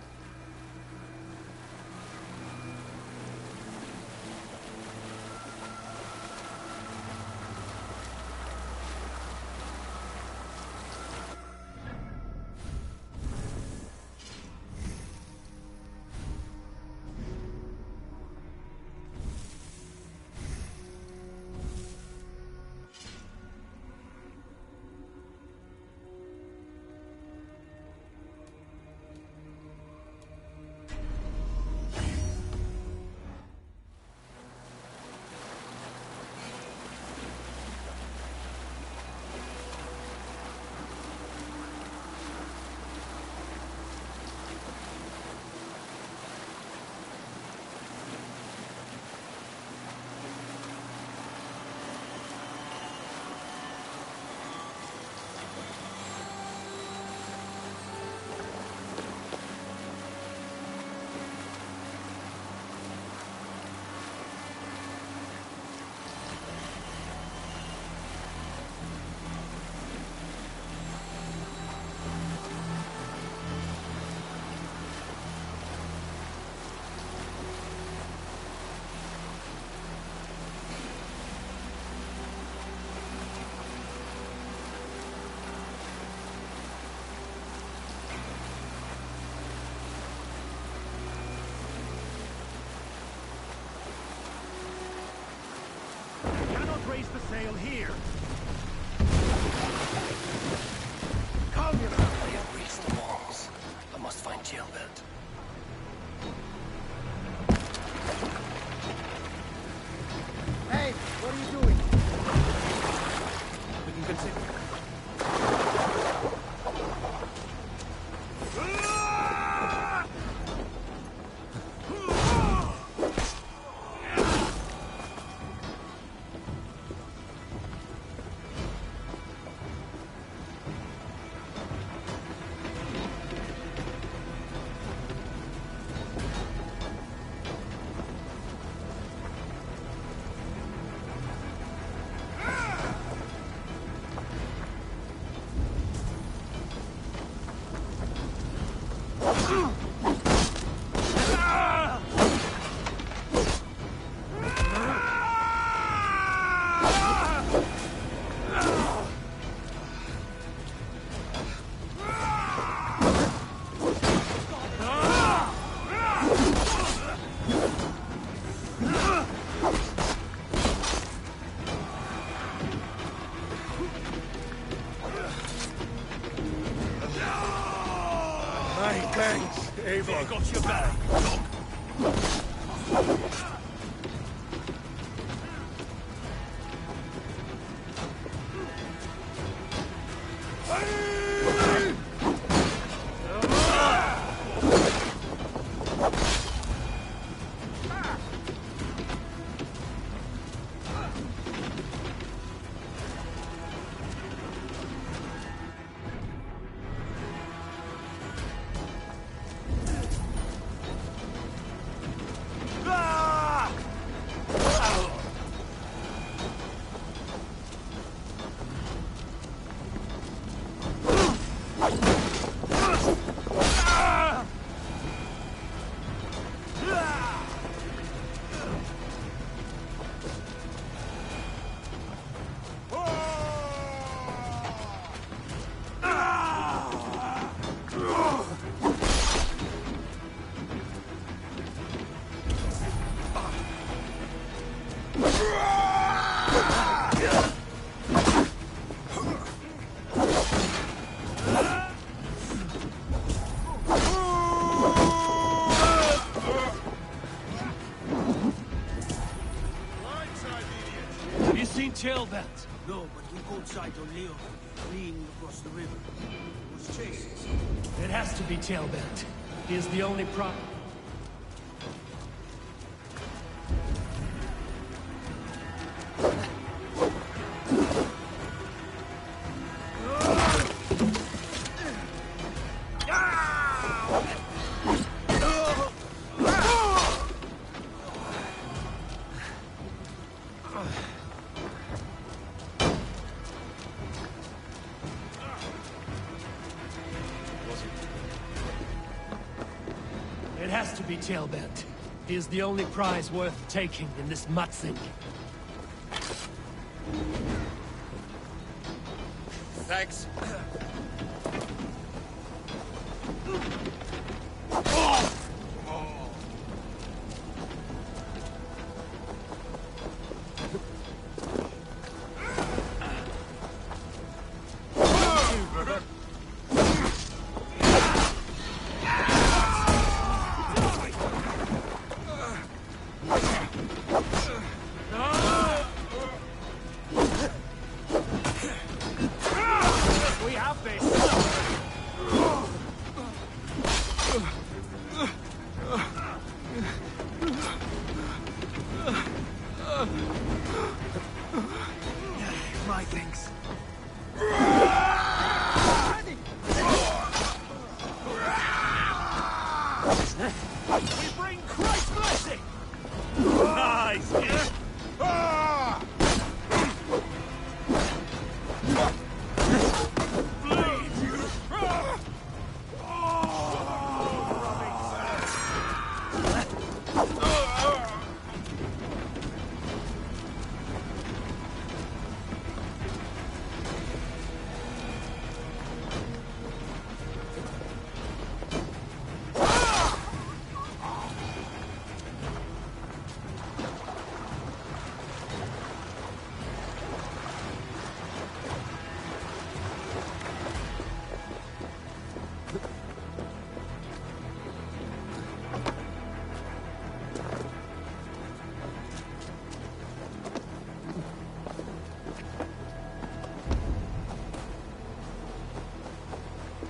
Raise the sail here. Come here. They have reached the walls. I must find Jailbert. Hey, what are you doing? We can continue. Thanks, Ava. Got your back. Jailbert. No, but we caught sight on Leo, fleeing across the river. Was chasing. It has to be Jailbert. He is the only prop. has to be Tailbelt. He is the only prize worth taking in this mutzing. Thanks. We have this. My thanks. We bring Christ's blessing. Nice.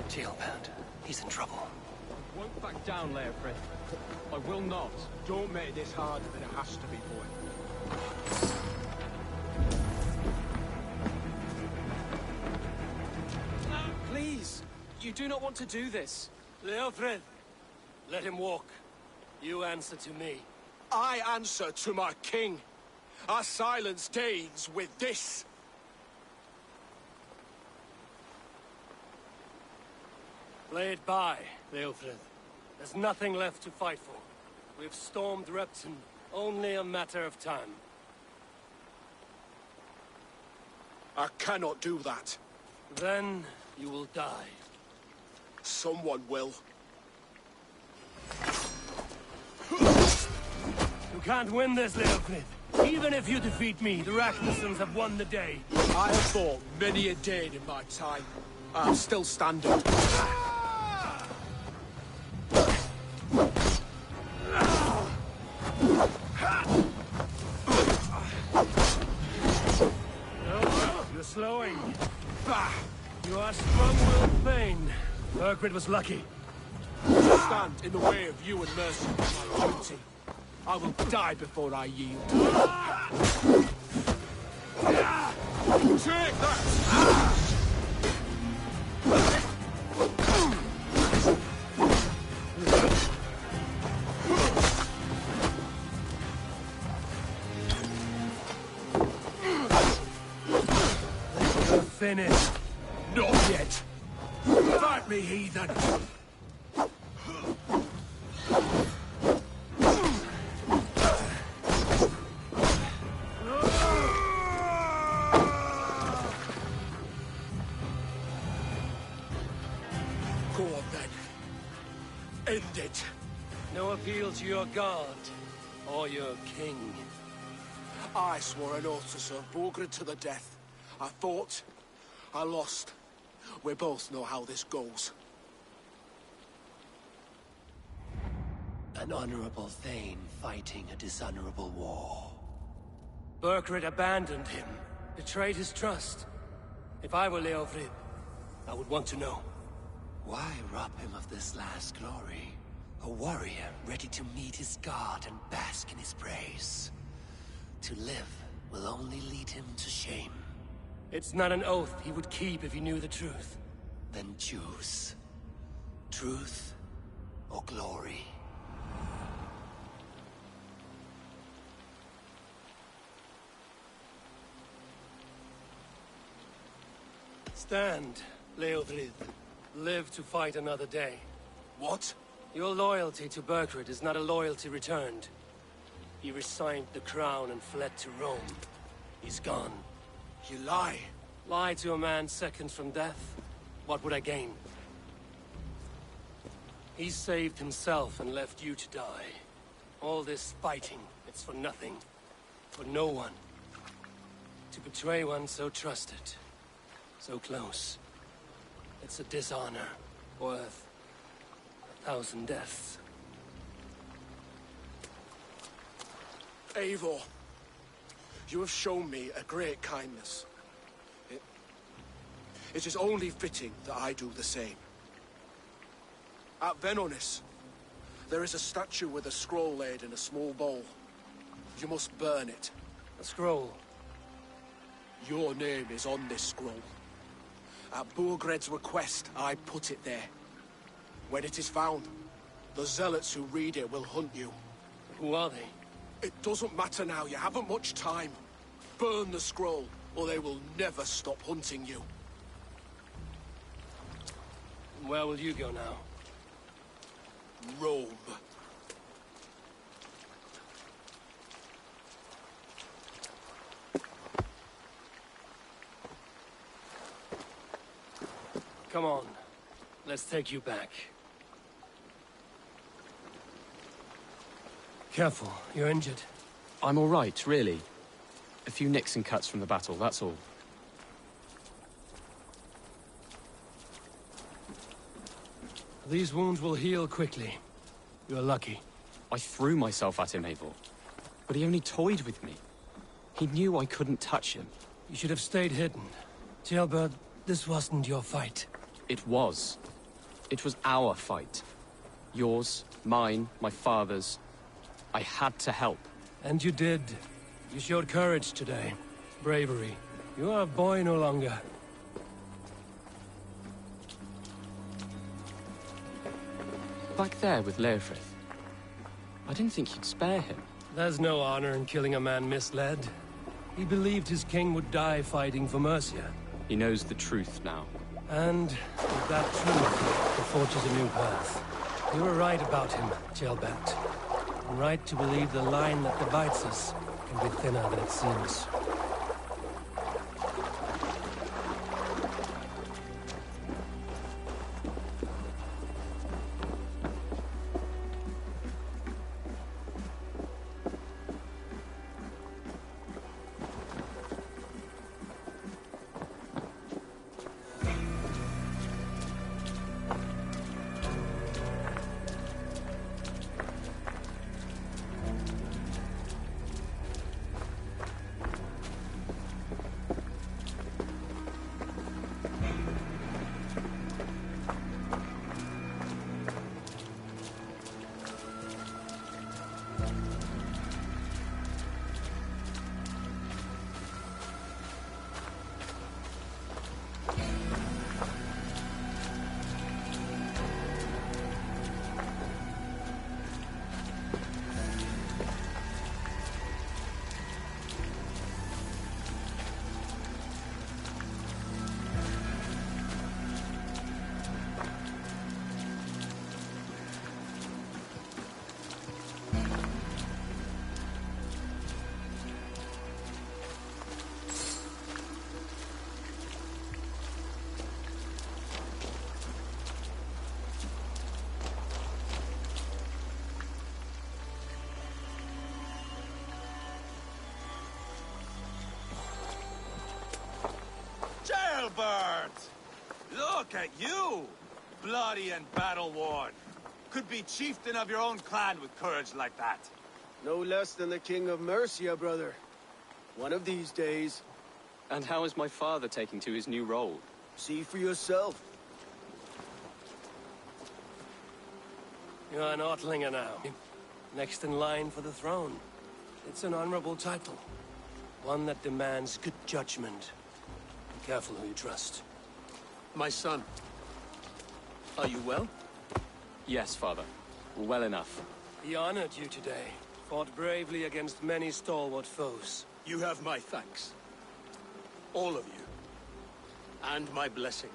Tailbelt, he's in trouble. Won't back down, Leofrith. I will not. Don't make this harder than it has to be, boy. Please, you do not want to do this. Leofrith, let him walk. You answer to me. I answer to my king. I silence Danes with this. Play it by, Leofrith. There's nothing left to fight for. We've stormed Repton. Only a matter of time. I cannot do that. Then you will die. Someone will. You can't win this, Leofrith. Even if you defeat me, the Ragnarsons have won the day. I have fought many a Dane in my time. I'm still standing. You're slowing. You are strong-willed Thane. Burgred was lucky. To stand in the way of you and Mercy is my duty. I will die before I yield. Take that! Finished. Not yet. Fight me, heathen! Go on then. End it. No appeal to your god or your king. I swore an oath to serve Borgred to the death. I fought. I lost. We both know how this goes. An honorable Thane fighting a dishonorable war. Burgred abandoned him, betrayed his trust. If I were Leofrith, I would want to know. Why rob him of this last glory? A warrior ready to meet his god and bask in his praise. To live will only lead him to shame. It's not an oath he would keep if he knew the truth. Then choose. Truth or glory. Stand, Leofrith. Live to fight another day. What? Your loyalty to Burkred is not a loyalty returned. He resigned the crown and fled to Rome. He's gone. You lie. Lie to a man seconds from death? What would I gain? He saved himself and left you to die. All this fighting, it's for nothing. For no one. To betray one so trusted. So close. It's a dishonor worth 1,000 deaths. Eivor, you have shown me a great kindness. It is only fitting that I do the same. At Venonis, there is a statue with a scroll laid in a small bowl. You must burn it. A scroll? Your name is on this scroll. At Burgred's request, I put it there. When it is found, the zealots who read it will hunt you. Who are they? It doesn't matter now, you haven't much time. Burn the scroll, or they will never stop hunting you. Where will you go now? Rome. Come on. Let's take you back. Careful, you're injured. I'm all right, really. A few nicks and cuts from the battle, that's all. These wounds will heal quickly. You're lucky. I threw myself at him, Eivor. But he only toyed with me. He knew I couldn't touch him. You should have stayed hidden. Jailbird, this wasn't your fight. It was. It was our fight. Yours, mine, my father's. I had to help. And you did. You showed courage today. Bravery. You are a boy no longer. Back there with Leofrith. I didn't think you'd spare him. There's no honor in killing a man misled. He believed his king would die fighting for Mercia. He knows the truth now. And with that truth, he forges a new path. You were right about him, Jailbert. Right to believe the line that divides us can be thinner than it seems. Jailbird! Look at you! Bloody and battle-worn. Could be chieftain of your own clan with courage like that. No less than the king of Mercia, brother. One of these days. And how is my father taking to his new role? See for yourself. You're an Ortlinger now. Next in line for the throne. It's an honorable title. One that demands good judgment. Be careful who you trust. My son. Are you well? Yes, father. Well enough. He honored you today. Fought bravely against many stalwart foes. You have my thanks. All of you. And my blessing.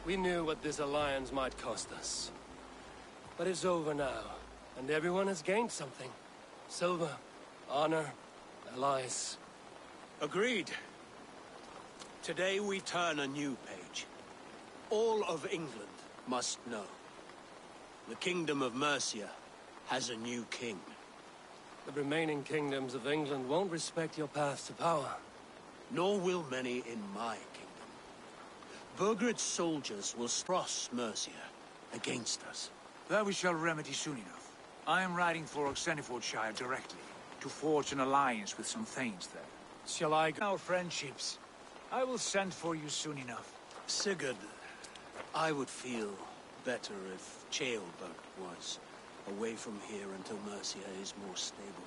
We knew what this alliance might cost us. But it's over now, and everyone has gained something. Silver, honor, allies. Agreed. Today we turn a new page. All of England must know. The Kingdom of Mercia has a new king. The remaining kingdoms of England won't respect your path to power. Nor will many in my kingdom. Burgred's soldiers will cross Mercia against us. That we shall remedy soon enough. I am riding for Oxenfordshire directly, to forge an alliance with some thanes there. Shall I go? Our friendships. I will send for you soon enough. Sigurd, I would feel better if Ceolbert was away from here until Mercia is more stable.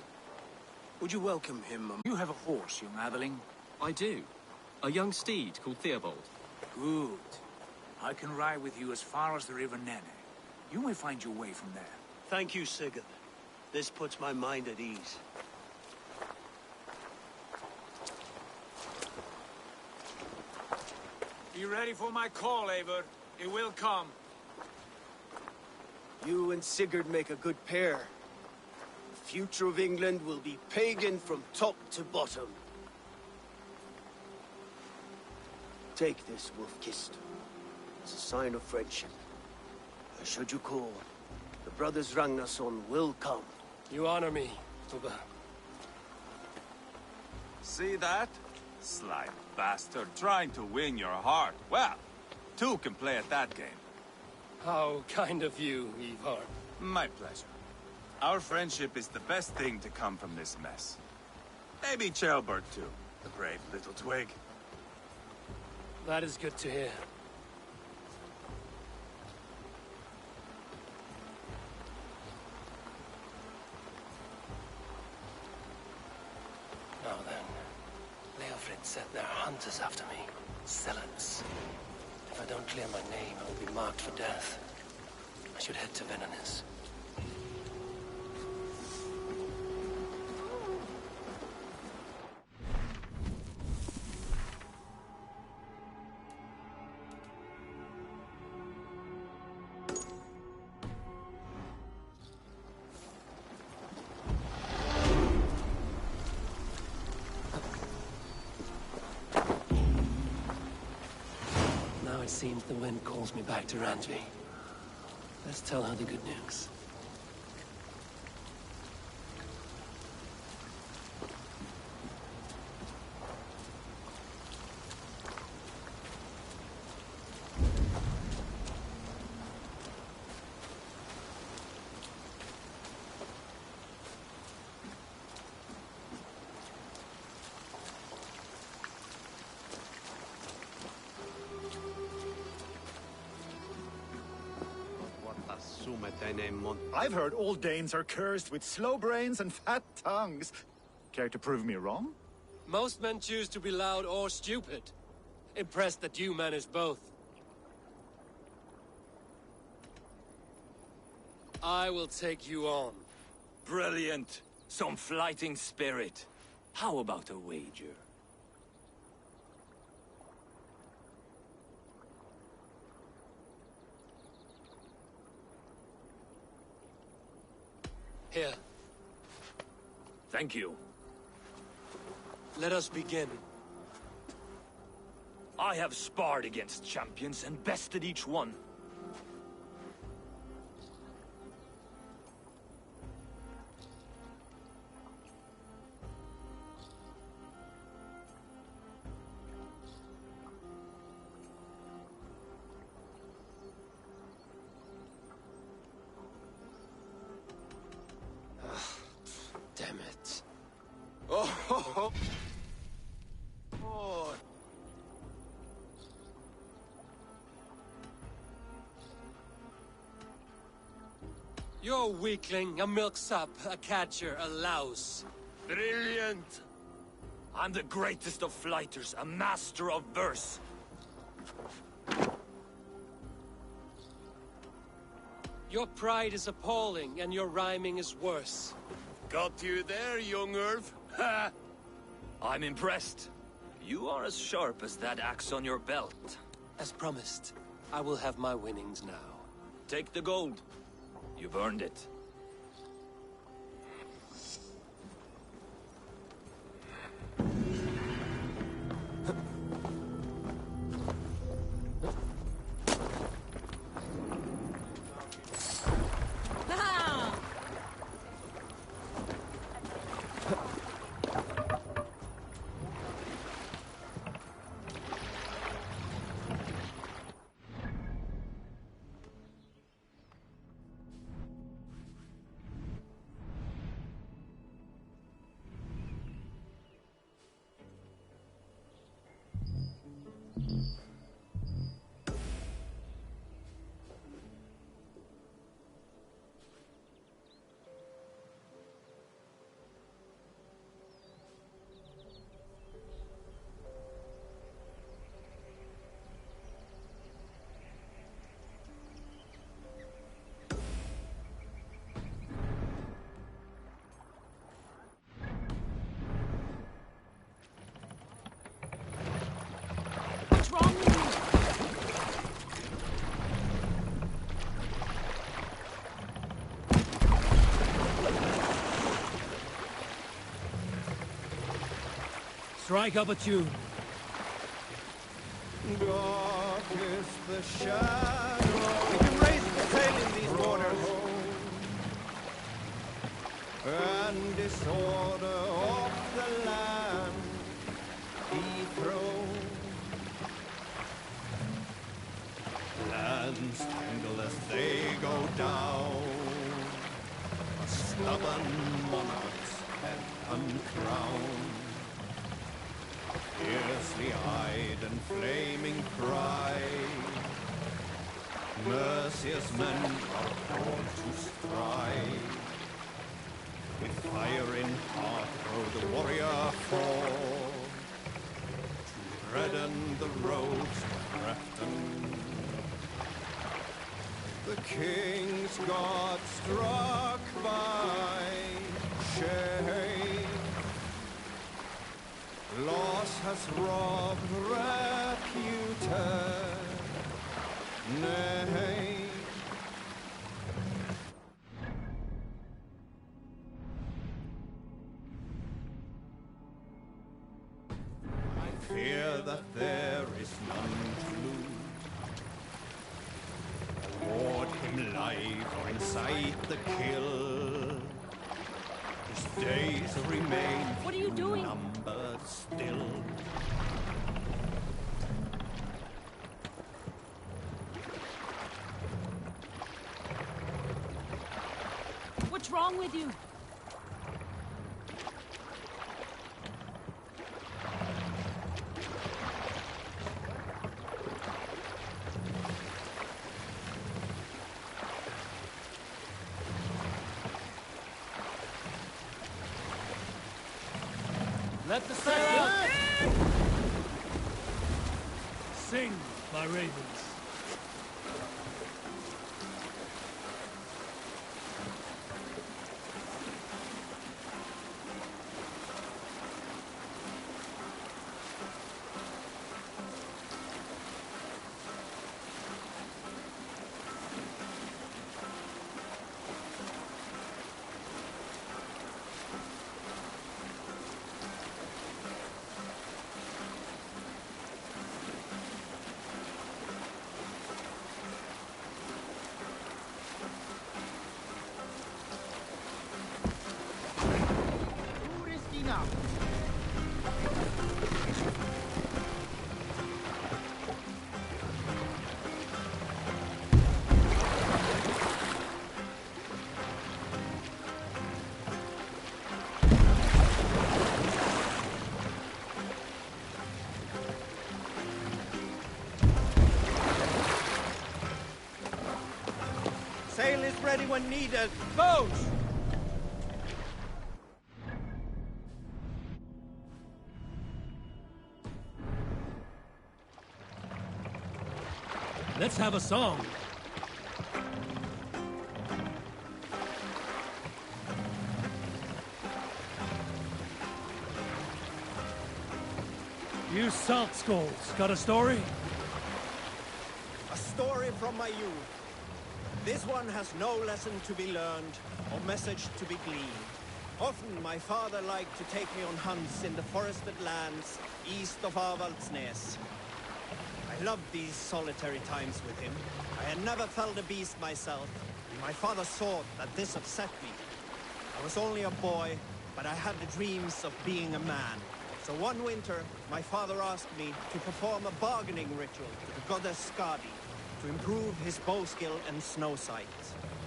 Would you welcome him? You have a horse, young atheling. I do. A young steed called Theobald. Good. I can ride with you as far as the River Nene. You may find your way from there. Thank you, Sigurd. This puts my mind at ease. Be ready for my call, Eivor. It will come. You and Sigurd make a good pair. The future of England will be pagan from top to bottom. Take this, Wolf-Kissed, as a sign of friendship. Should you call, the brothers Ragnarsson will come. You honor me, Ubba. See that? Sly bastard, trying to win your heart. Well, two can play at that game. How kind of you, Ivar. My pleasure. Our friendship is the best thing to come from this mess. Maybe Ceolbert too, the brave little twig. That is good to hear. Now then, Leofrid said there are hunters after me. Zealots. If I don't clear my name, I will be marked for death. I should head to Venanis. Now it seems the wind calls me back to Randvi. Let's tell her the good news. I've heard all Danes are cursed with slow brains and fat tongues. Care to prove me wrong? Most men choose to be loud or stupid. Impressed that you manage both. I will take you on. Brilliant. Some fighting spirit. How about a wager? Here. Thank you. Let us begin. I have sparred against champions and bested each one. Damn it. Oh. You're a weakling, a milksop, a catcher, a louse. Brilliant! I'm the greatest of flighters, a master of verse. Your pride is appalling, and your rhyming is worse. Got you there, young Irv. Ha! I'm impressed. You are as sharp as that axe on your belt. As promised, I will have my winnings now. Take the gold. You've earned it. What's wrong with you? Strike up a tune. Dark is the shadow. We can raise the sail in these waters. And disorder of the land dethroned. Lands tangle as they go down. Stubborn monarchs head uncrowned. Fiercely eyed and flaming pride, Mercia's men are called to stride. With fire in heart rode the warrior forth, to redden the roads to Grafton. The king's guard struck by shame. Loss has robbed reputed name. I fear that there is none to lose. Award him life or incite the kill. His days remain. What are you doing? Numbered still. What's wrong with you? Let the sail out! Sing, my ravens. Sail is ready when needed. Boats! Let's have a song. You salt skulls, got a story? A story from my youth. This one has no lesson to be learned, or message to be gleaned. Often my father liked to take me on hunts in the forested lands east of Avaldsnes. I loved these solitary times with him. I had never felled a beast myself, and my father saw that this upset me. I was only a boy, but I had the dreams of being a man. So one winter, my father asked me to perform a bargaining ritual to the goddess Skadi to improve his bow skill and snow sight.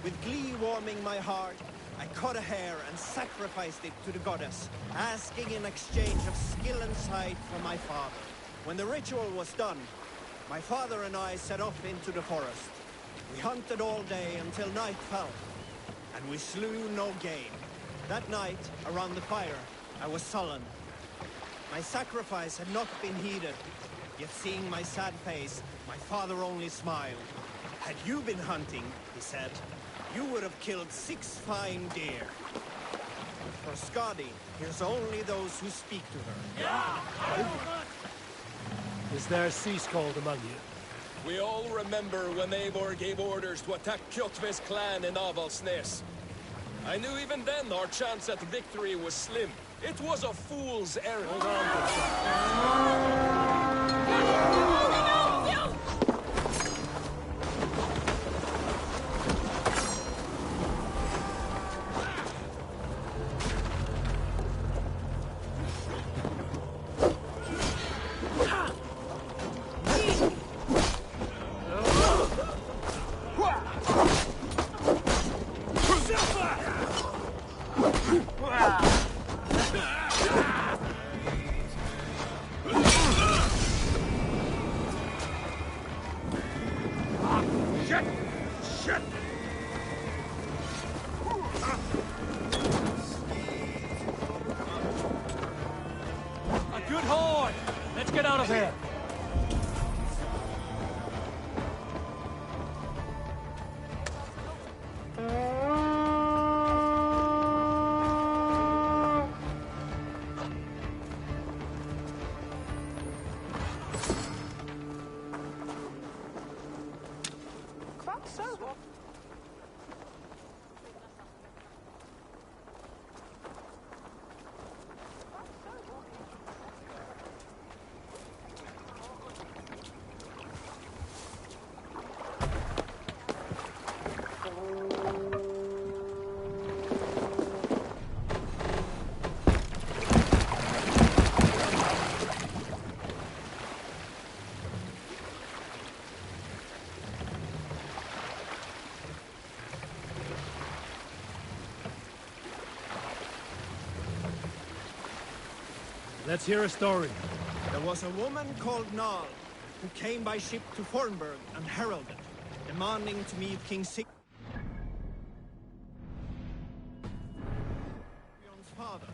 With glee warming my heart, I cut a hare and sacrificed it to the goddess, asking in exchange of skill and sight from my father. When the ritual was done, my father and I set off into the forest. We hunted all day until night fell, and we slew no game. That night, around the fire, I was sullen. My sacrifice had not been heeded, yet seeing my sad face, my father only smiled. Had you been hunting, he said, you would have killed 6 fine deer. For Skadi, here's only those who speak to her. Is there a sea scald among you? We all remember when Eivor gave orders to attack Kjotve's clan in Avaldsnes. I knew even then our chance at victory was slim. It was a fool's errand. Hold on. Let's hear a story. There was a woman called Nal, who came by ship to Fornburg and heralded, demanding to meet King Sigurd's father.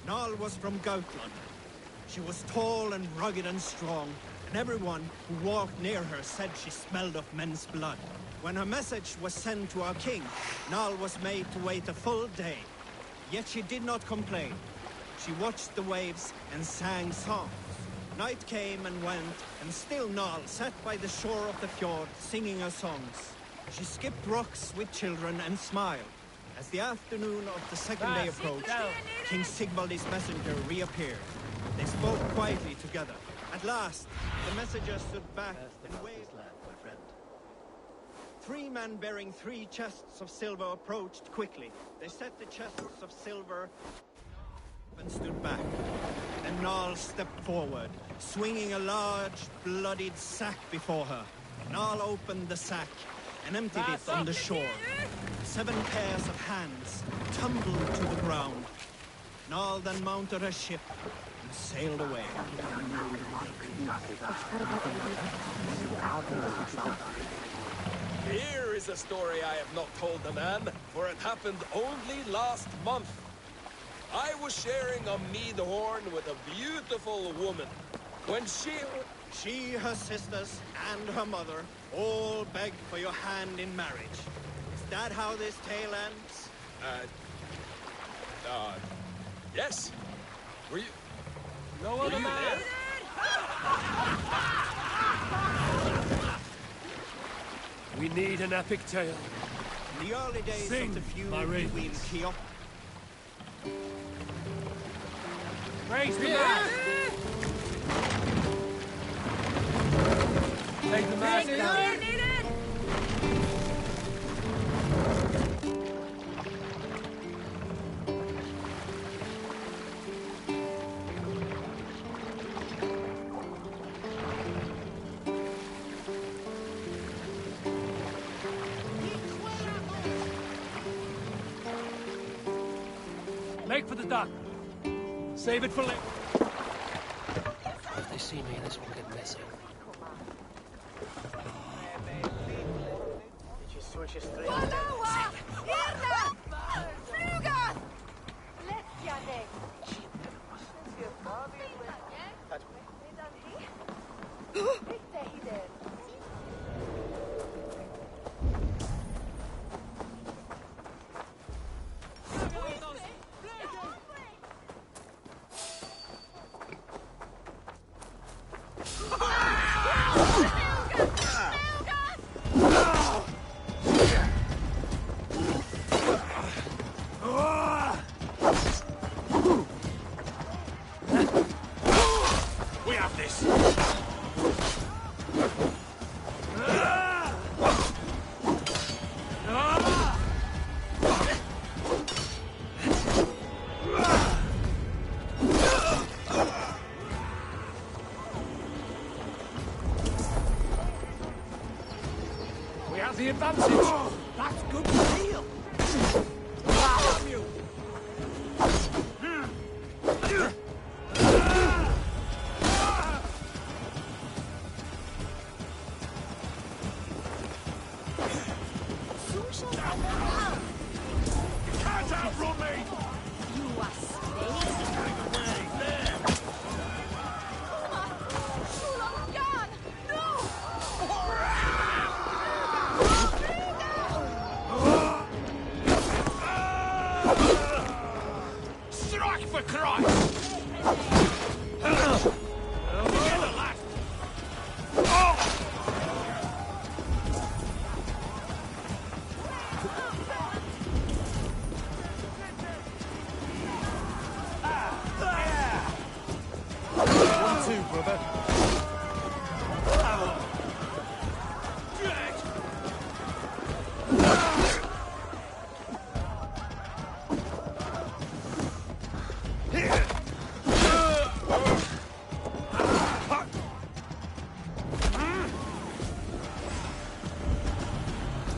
Nal was from Gautland. She was tall and rugged and strong, and everyone who walked near her said she smelled of men's blood. When her message was sent to our king, Nal was made to wait a full day. Yet she did not complain. She watched the waves and sang songs. Night came and went, and still Nal sat by the shore of the fjord singing her songs. She skipped rocks with children and smiled. As the afternoon of the second day approached, King Sigvaldi's messenger reappeared. They spoke quietly together. At last, the messenger stood back and waved. 3 men bearing 3 chests of silver approached quickly. They set the chests of silver and stood back. And Nal stepped forward, swinging a large, bloodied sack before her. Nal opened the sack and emptied it on the shore. 7 pairs of hands tumbled to the ground. Nal then mounted a ship and sailed away. Here is a story I have not told the man, for it happened only last month. I was sharing a mead horn with a beautiful woman. When she, her sisters, and her mother all begged for your hand in marriage. Is that how this tale ends? Yes. Were you... No other man. We need an epic tale. In the early days Sing, of the feud my between ravens. Keop... Raise the mast! Take the mast down. Make for the dock. Save it for later. If they see me, this will get messy. We have this. We have the advantage. That's good deal. Damn you. Can't outrun me! You are Strike for Christ! Together, lad! One, two, brother.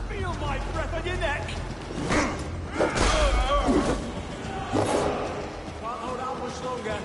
Feel my breath on your neck. Can't hold out much longer.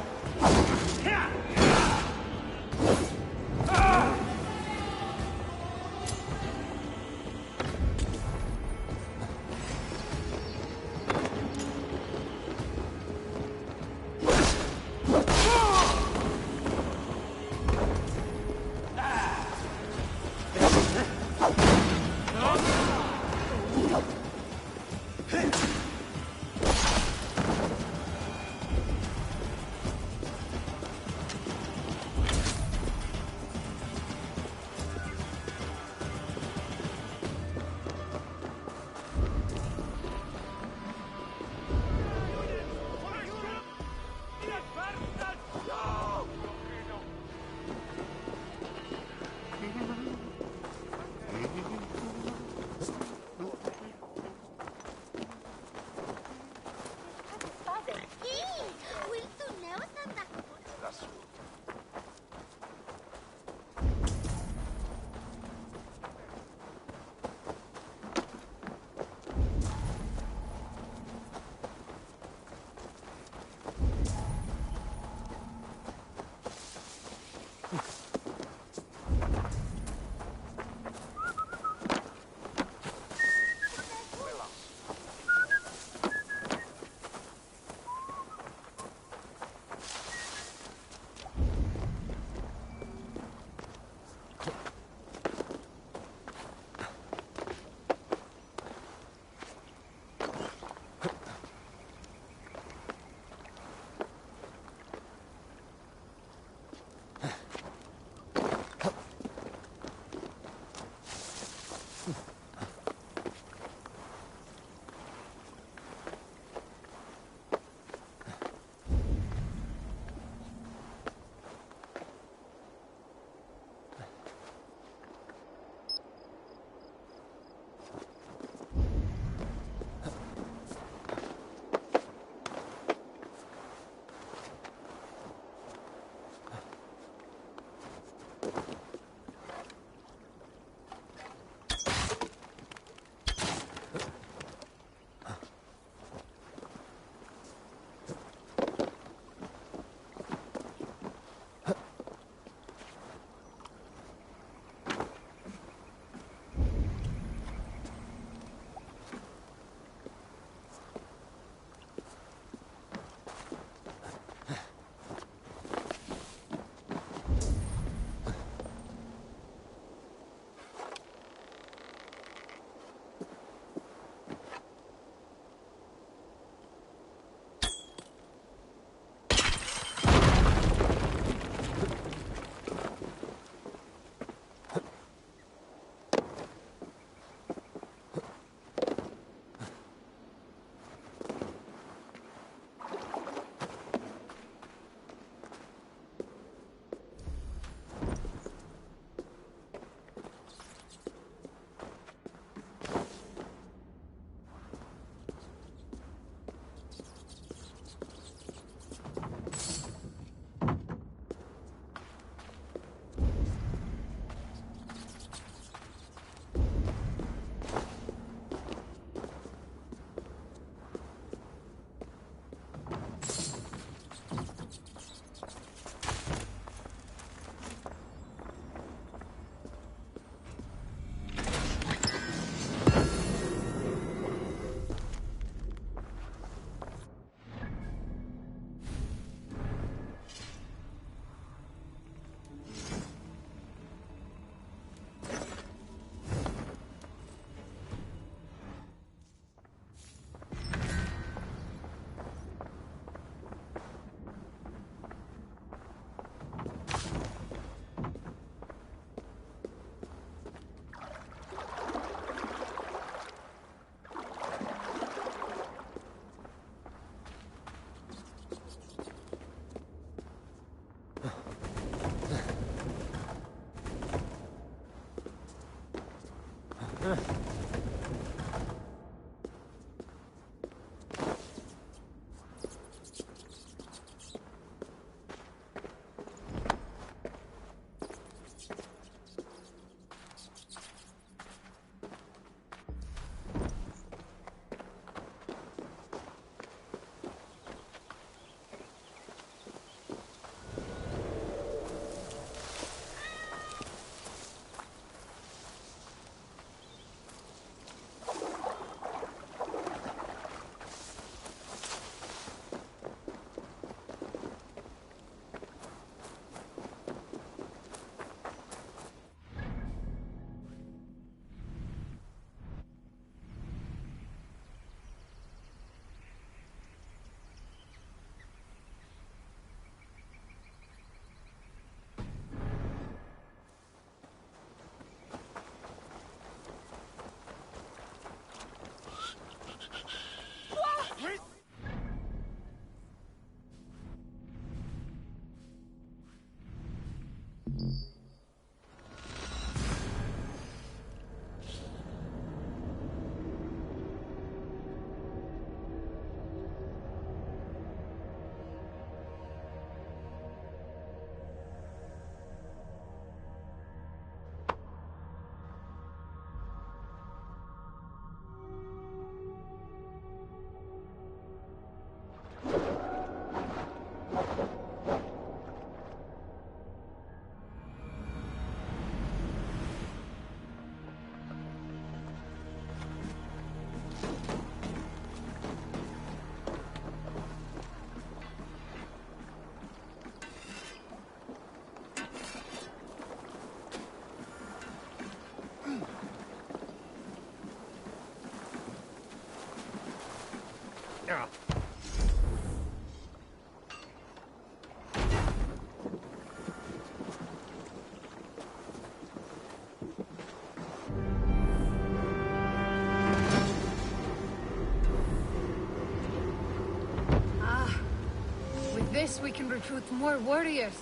With this, we can recruit more warriors.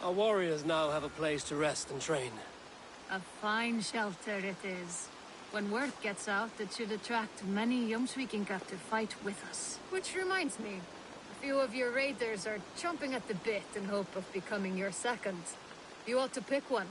Our warriors now have a place to rest and train. A fine shelter it is. When word gets out, it should attract many Jomsvikingar to fight with us. Which reminds me, a few of your raiders are chomping at the bit in hope of becoming your second. You ought to pick one.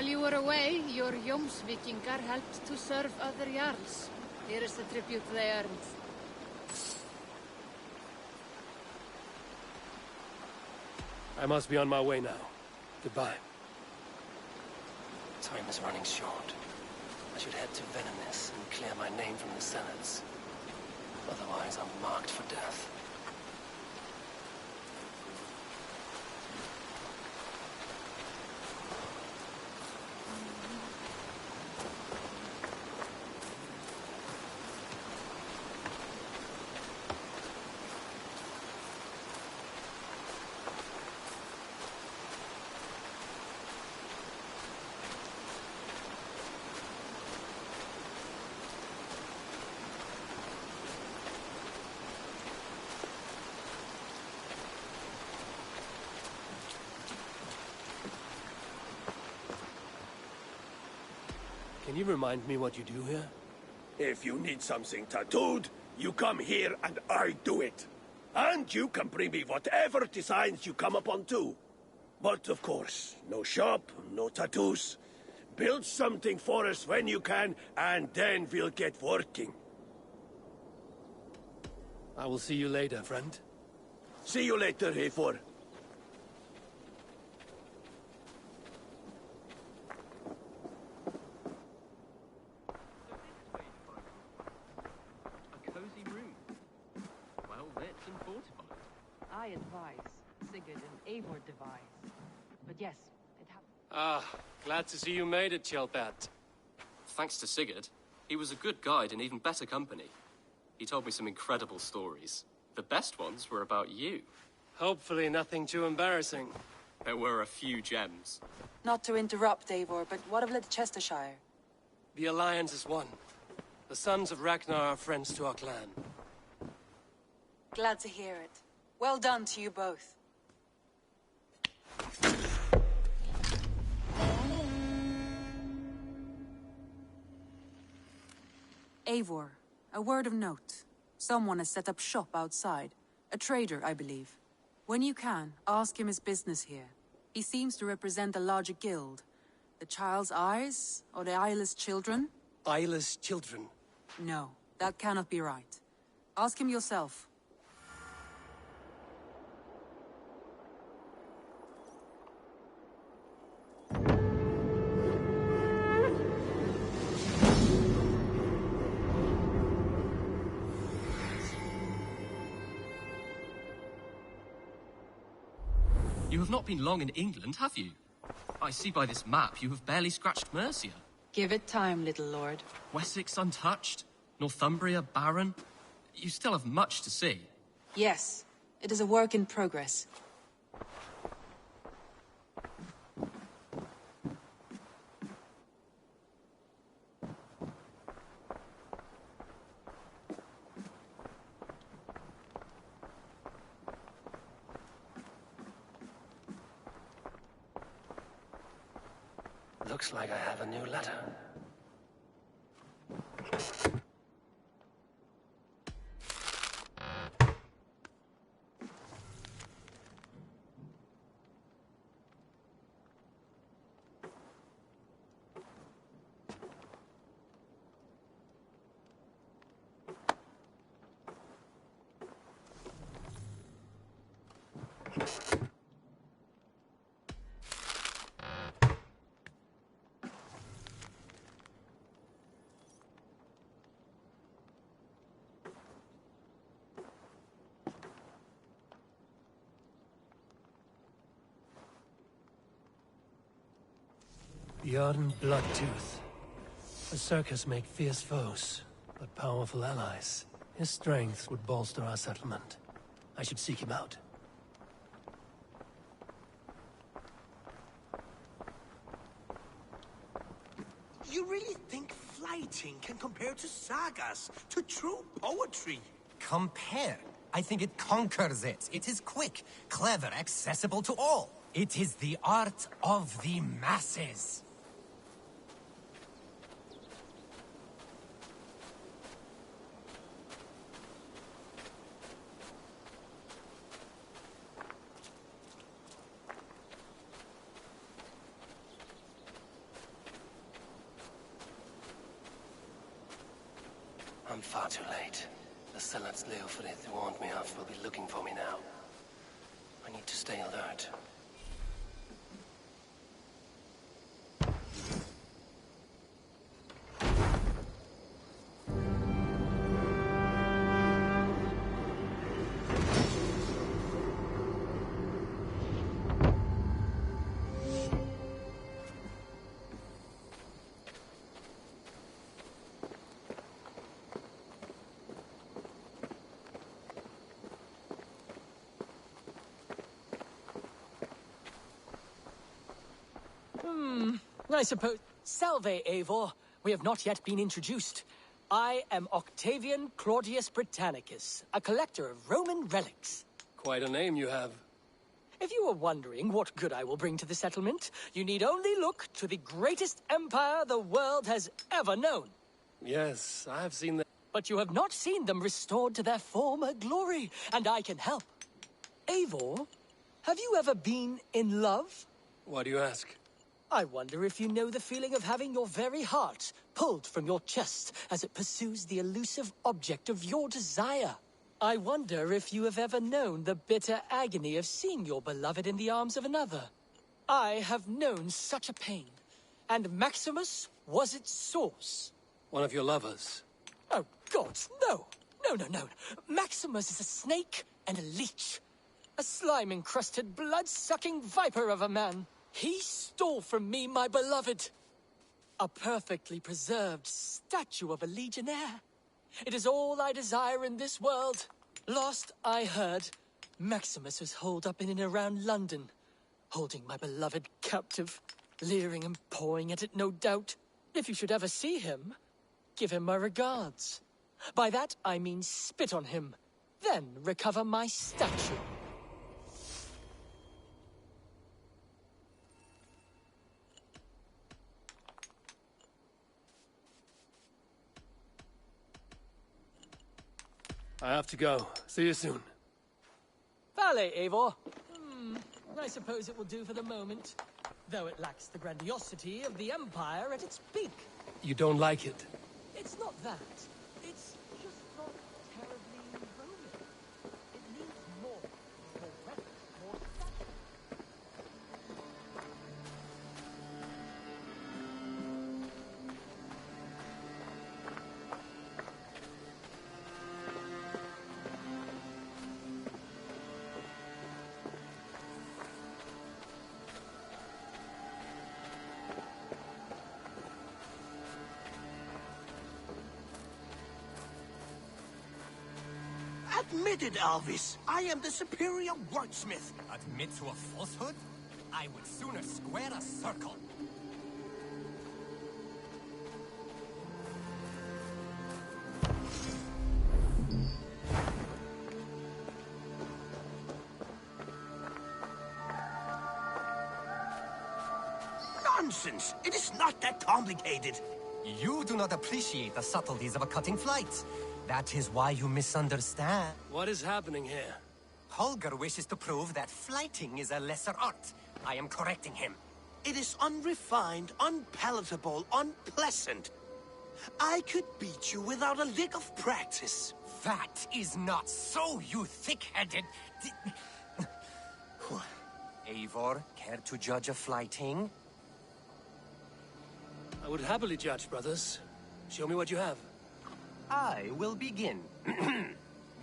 While you were away, your Jomsvikingar helped to serve other Jarls. Here is the tribute they earned. I must be on my way now. Goodbye. Time is running short. I should head to Venemis and clear my name from the Zealots. Otherwise, I'm marked for death. Can you remind me what you do here? If you need something tattooed, you come here and I do it. And you can bring me whatever designs you come upon too. But of course, no shop, no tattoos. Build something for us when you can, and then we'll get working. I will see you later, friend. See you later, Heifor. I advise. Sigurd and Eivor devise. But yes, it happened. Ah, glad to see you made it, Kjellbert. Thanks to Sigurd. He was a good guide and even better company. He told me some incredible stories. The best ones were about you. Hopefully nothing too embarrassing. There were a few gems. Not to interrupt, Eivor, but what of Leicestershire? The Alliance is one. The sons of Ragnar are friends to our clan. Glad to hear it. Well done to you both. Eivor, a word of note. Someone has set up shop outside. A trader, I believe. When you can, ask him his business here. He seems to represent a larger guild. The Child's Eyes, or the Eyeless Children? Eyeless children? No, that cannot be right. Ask him yourself. You have not been long in England, have you? I see by this map you have barely scratched Mercia. Give it time, little lord. Wessex untouched, Northumbria barren. You still have much to see. Yes, it is a work in progress. Looks like I have a new letter. Bjorn Bloodtooth. The circus make fierce foes, but powerful allies. His strength would bolster our settlement. I should seek him out. You really think fighting can compare to sagas, to true poetry? Compare? I think it conquers it. It is quick, clever, accessible to all. It is the art of the masses. far too late. The zealots Leofrid warned me of will be looking for me now. I need to stay alert. I suppose... Salve, Eivor. We have not yet been introduced. I am Octavian Claudius Britannicus, a collector of Roman relics. Quite a name you have. If you are wondering what good I will bring to the settlement, you need only look to the greatest empire the world has ever known. Yes, I have seen that. But you have not seen them restored to their former glory, and I can help. Eivor, have you ever been in love? Why do you ask? I wonder if you know the feeling of having your very heart pulled from your chest as it pursues the elusive object of your desire. I wonder if you have ever known the bitter agony of seeing your beloved in the arms of another. I have known such a pain, and Maximus was its source. One of your lovers? Oh, gods, no! No. Maximus is a snake and a leech. A slime-encrusted, blood-sucking viper of a man. He stole from me my beloved. A perfectly preserved statue of a legionnaire. It is all I desire in this world. Last I heard, Maximus was holed up in and around London, holding my beloved captive, leering and pawing at it, no doubt. If you should ever see him, give him my regards. By that I mean spit on him, then recover my statue. I have to go. See you soon. Vale, Eivor. I suppose it will do for the moment, though it lacks the grandiosity of the Empire at its peak. You don't like it? It's not that. It's just not terribly Roman. It needs more relics, more statues. Admit it, Alvis. I am the superior wordsmith. Admit to a falsehood? I would sooner square a circle. Nonsense! It is not that complicated. You do not appreciate the subtleties of a cutting flight. That is why you misunderstand. What is happening here? Holger wishes to prove that flighting is a lesser art. I am correcting him. It is unrefined, unpalatable, unpleasant. I could beat you without a lick of practice. That is not so, you thick-headed... Eivor, care to judge a flighting? I would happily judge, brothers. Show me what you have. I will begin.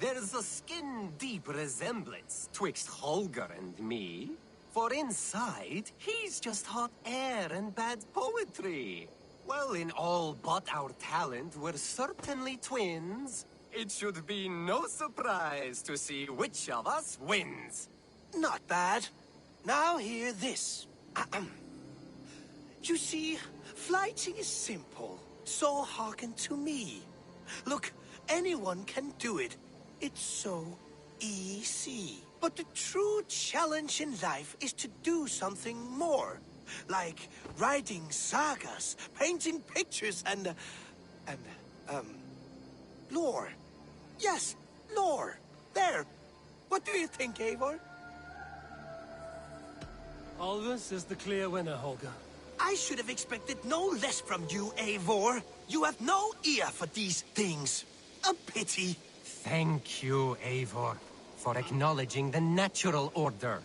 There's a skin-deep resemblance twixt Holger and me. For inside, he's just hot air and bad poetry. Well, in all but our talent, we're certainly twins. It should be no surprise to see which of us wins. Not bad. Now hear this. You see, flighting is simple, so hearken to me. Look, anyone can do it. It's so easy. But the true challenge in life is to do something more. Like writing sagas, painting pictures, and lore. Yes, lore. There. What do you think, Eivor? Alvis is the clear winner, Holger. I should have expected no less from you, Eivor. You have no ear for these things. A pity. Thank you, Eivor, for acknowledging the natural order.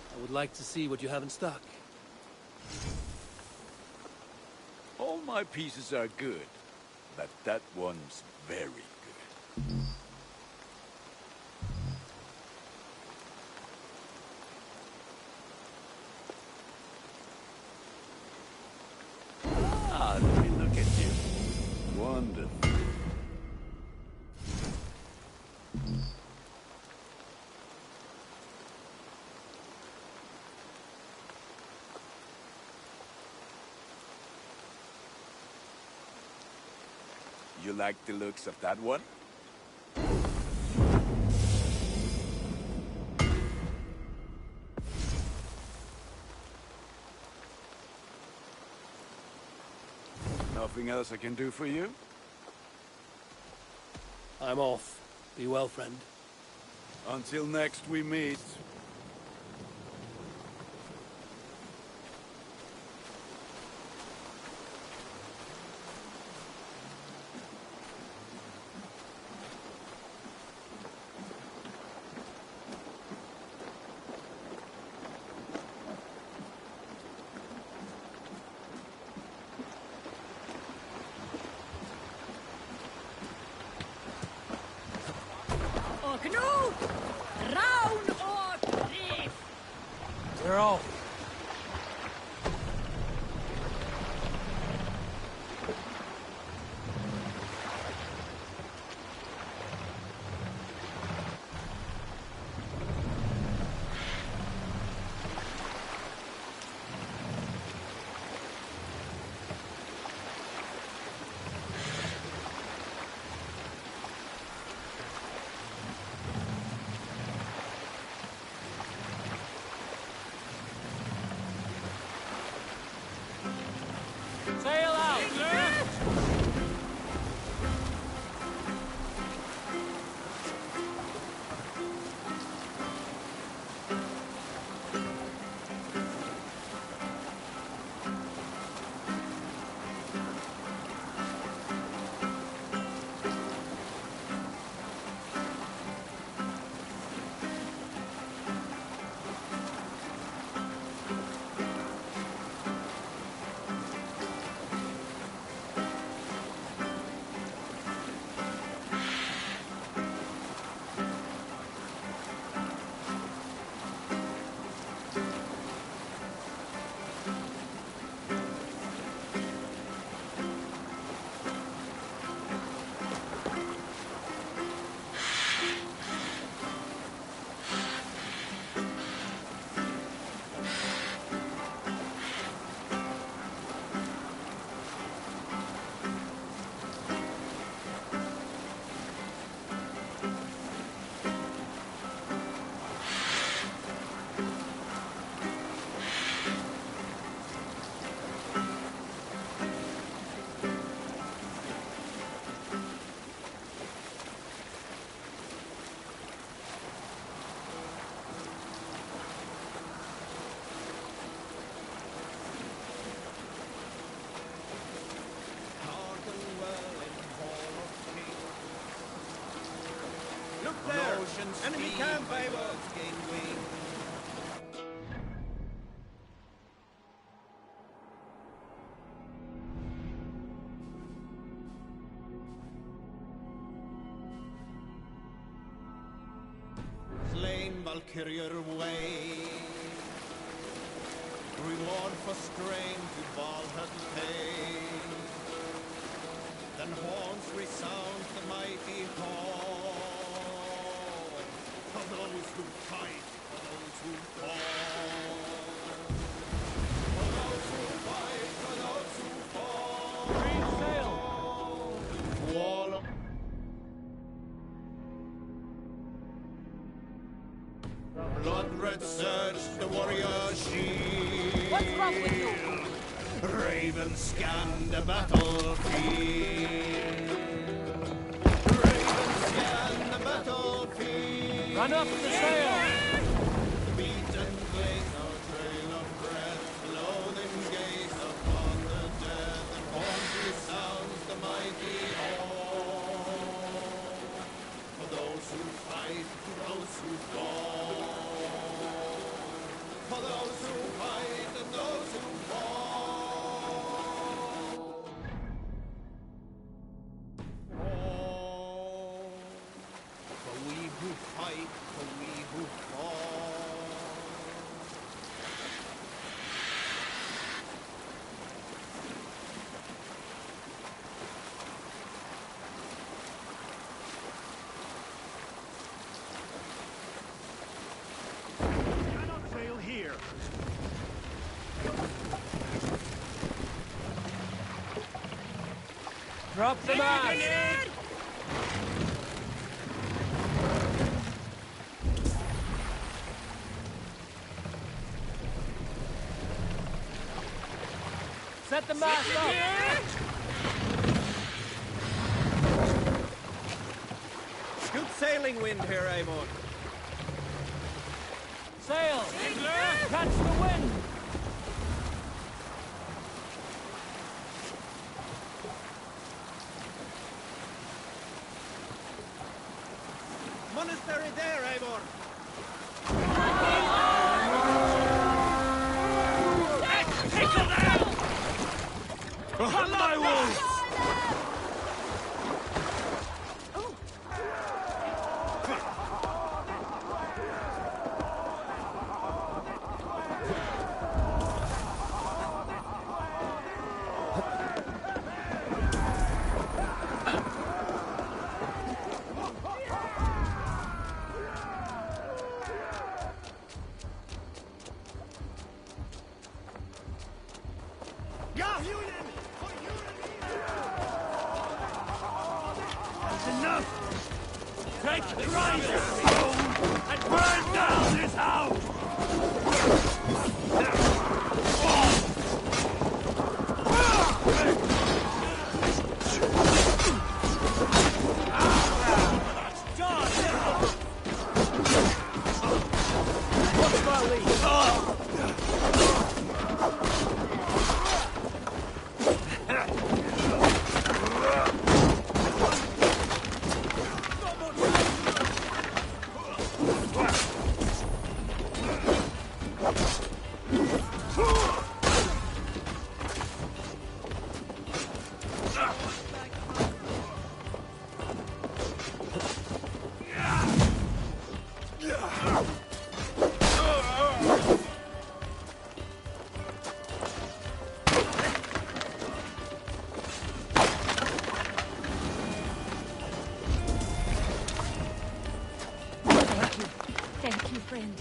I would like to see what you have in stock. All my pieces are good, but that one's very good. Ah, let me look at you. Wonderful. You like the looks of that one? Nothing else I can do for you? I'm off. Be well, friend. Until next we meet. They're off. Sail out! Look there! Enemy camp, Eivor! Slain Valkyrier way. Reward for strain to Valhalla pay. Then horns resound the mighty horn. What's wrong with you? Ravens scan the battlefield. Ravens scan the battlefield. Run up the sail. Beaten place, no trail of breath. Loathing gaze upon the dead. And mournfully sounds the mighty horn. For those who fight, for those who fall. For those who fight and those who fall. For we who fight, for we who fall. Cannot fail here. Drop the mast. Set the mast up. Good sailing wind here, Eivor. Sail. Catch the wind. Monastery there, Eivor. Tickle them! Cut my wounds! That's enough! Take the riders and burn down this house! What's my lead? Thank you, friend.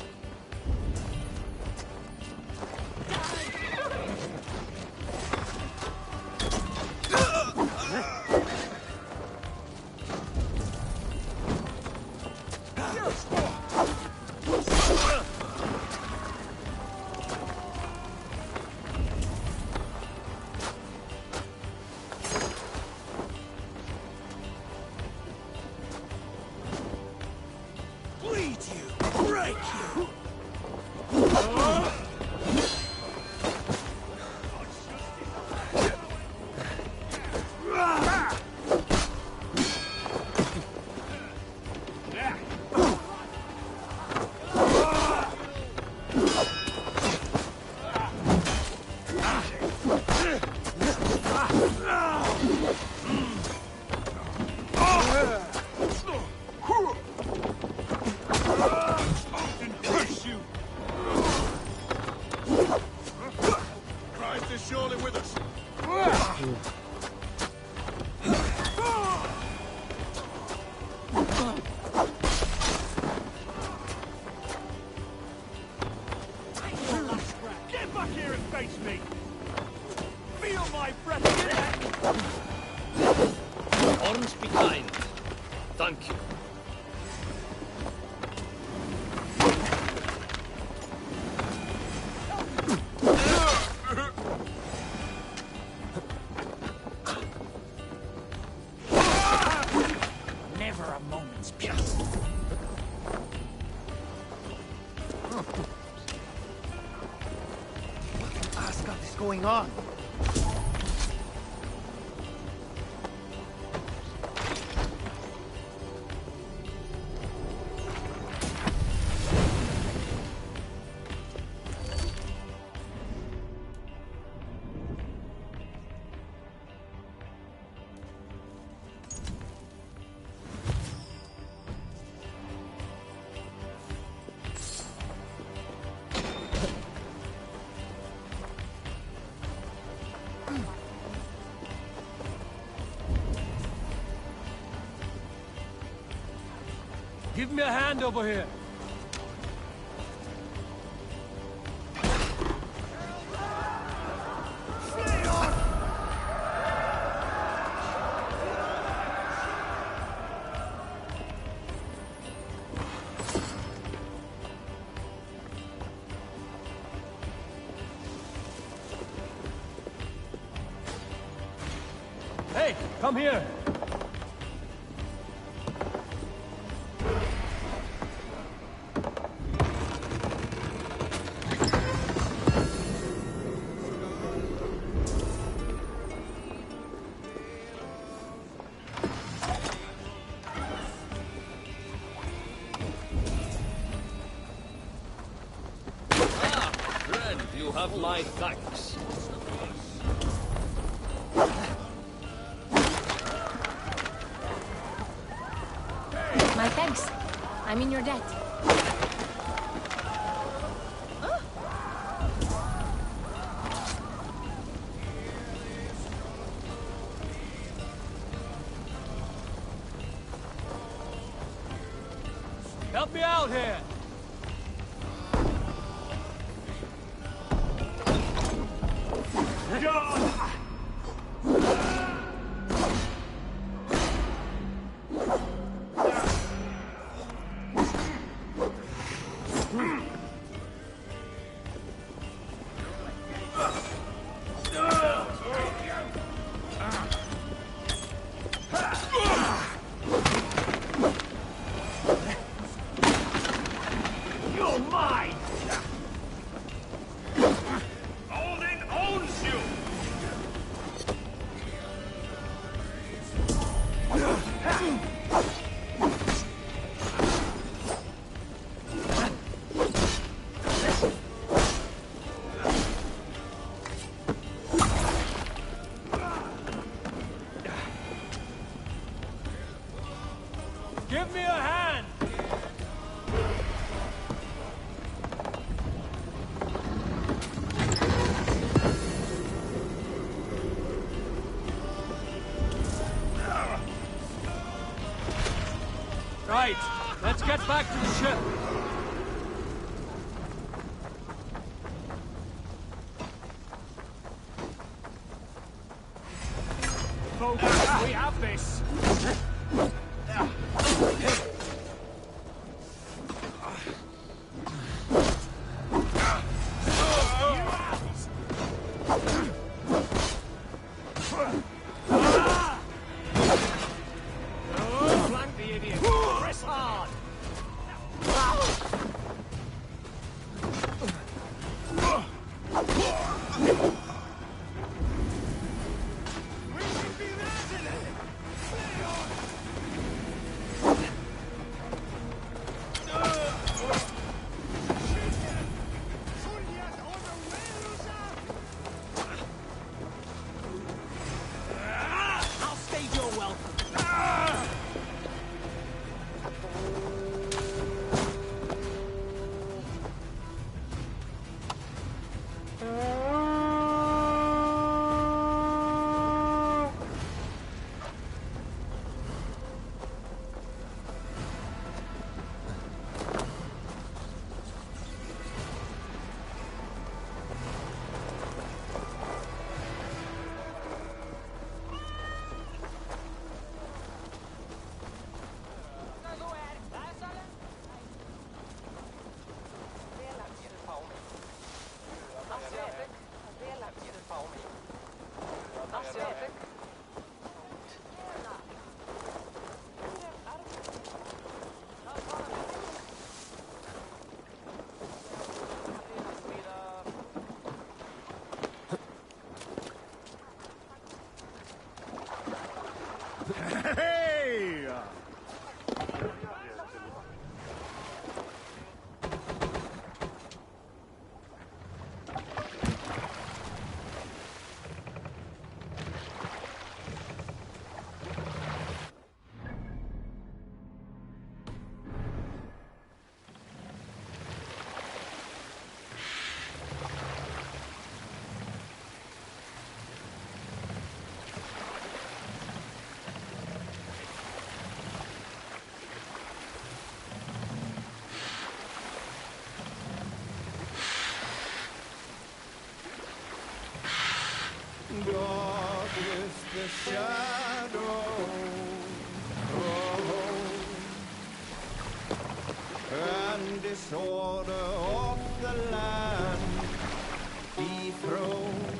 Bleed you! Break you! Christ is surely with us. Get back here and face me! Feel my breath! Arms behind. Thank you. going on? Give me a hand over here. Hey, come here. Friend, you have my thanks. My thanks. I'm in your debt. Help me out here. You're mine! Odin owns you! Give me a hand. Right, let's get back to the ship. Folks, we have this. Flank the idiot! Press hard! Hey! God is the shadow and disorder of the land dethroned.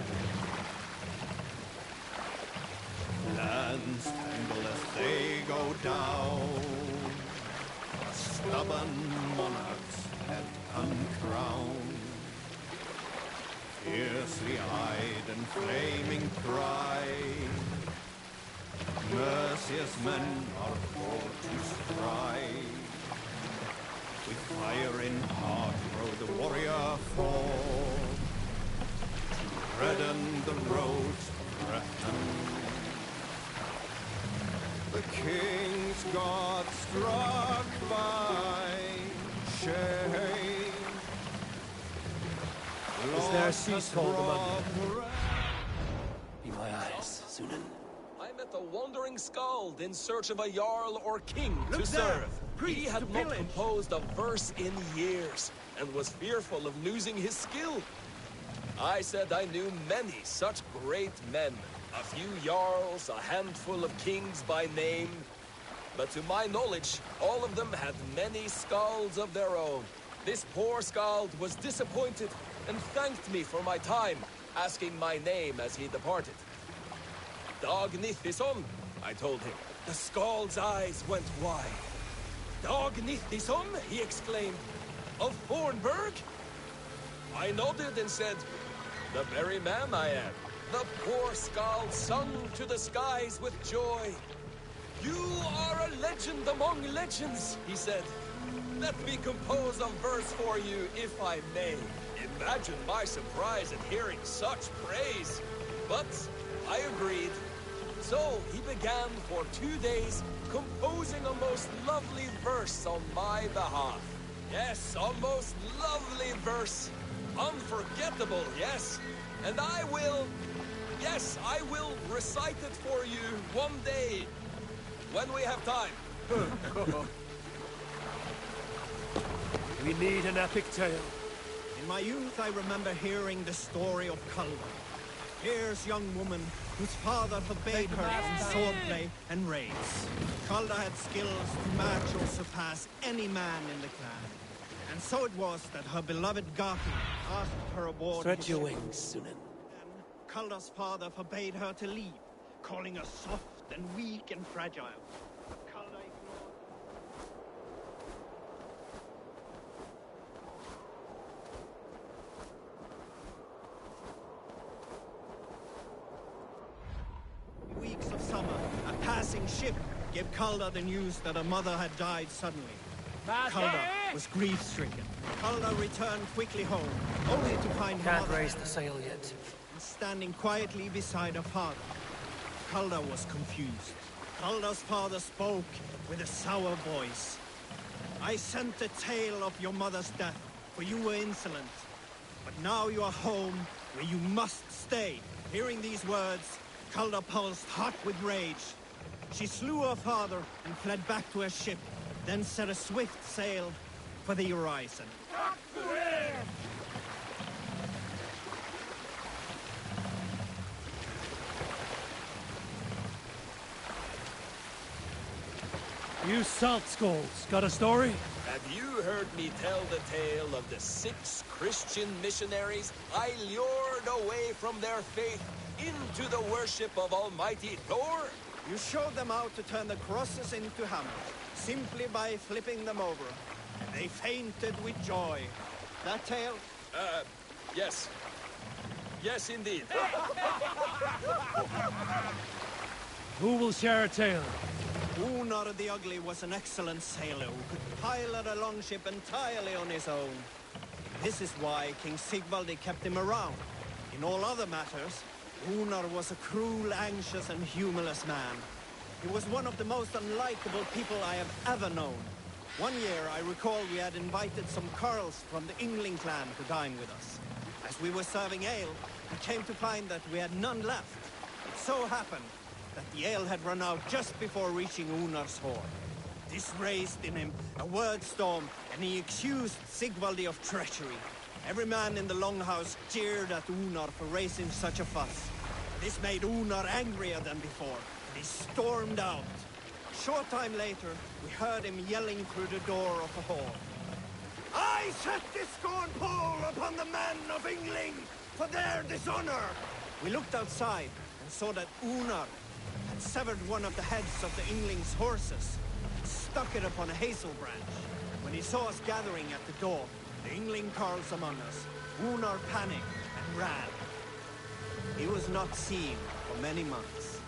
Lands tremble as they go down, a stubborn monarch's head uncrowned. Fiercely eyed and flaming pride, merciless men are called to stride. With fire in heart rode the warrior forth, to redden the roads threatened. The king's God struck by shame. Is there a sea scald among them? Be my eyes, Sunan. I met a wandering skald in search of a jarl or king Look to there! serve. Priest He had to not pillage. composed a verse in years, and was fearful of losing his skill. I said I knew many such great men, a few jarls, a handful of kings by name. But to my knowledge, all of them had many skalds of their own. This poor skald was disappointed and thanked me for my time, asking my name as he departed. Dag Nithison, I told him. The skald's eyes went wide. Dag Nithison, he exclaimed. Of Fornburg? I nodded and said, the very man I am. The poor skald sung to the skies with joy. You are a legend among legends, he said. Let me compose a verse for you, if I may. Imagine my surprise at hearing such praise. But I agreed. So he began for 2 days composing a most lovely verse on my behalf. Yes, a most lovely verse. Unforgettable, yes. And I will recite it for you one day, when we have time. We need an epic tale. In my youth, I remember hearing the story of Kalda. Here's young woman whose father forbade her from swordplay and raids. Kalda had skills to match or surpass any man in the clan. And so it was that her beloved Gaki asked her aboard. Stretch your wings, Sunan. Then Kalda's father forbade her to leave, calling her soft and weak and fragile. Kalda ignored. Weeks of summer, a passing ship gave Kalda the news that her mother had died suddenly. Kalda was grief-stricken. Kalda returned quickly home, only to find her Can't mother raise the sail yet. standing quietly beside her father. Kalda was confused. Kalda's father spoke with a sour voice. I sent the tale of your mother's death, for you were insolent. But now you are home, where you must stay. Hearing these words, Kalda pulsed hot with rage. She slew her father and fled back to her ship, then set a swift sail for the horizon. You salt skulls, got a story? Have you heard me tell the tale of the 6 Christian missionaries I lured away from their faith into the worship of Almighty Thor? You showed them how to turn the crosses into hammers, simply by flipping them over. They fainted with joy. That tale? Yes. Yes, indeed. Who will share a tale? Unar the Ugly was an excellent sailor who could pilot a longship entirely on his own. This is why King Sigvaldi kept him around. In all other matters, Unar was a cruel, anxious, and humorless man. He was one of the most unlikable people I have ever known. One year, I recall we had invited some Carls from the Yngling clan to dine with us. As we were serving ale, we came to find that we had none left. It so happened that the ale had run out just before reaching Unar's hall. This raised in him a word storm, and he accused Sigvaldi of treachery. Every man in the Longhouse jeered at Unar for raising such a fuss. This made Unar angrier than before, and he stormed out. A short time later, we heard him yelling through the door of the hall. I set this scorn pole upon the men of Yngling for their dishonor! We looked outside and saw that Unar had severed one of the heads of the Yngling's horses and stuck it upon a hazel branch. When he saw us gathering at the door, the Yngling Carls among us, Unar panicked and ran. He was not seen for many months.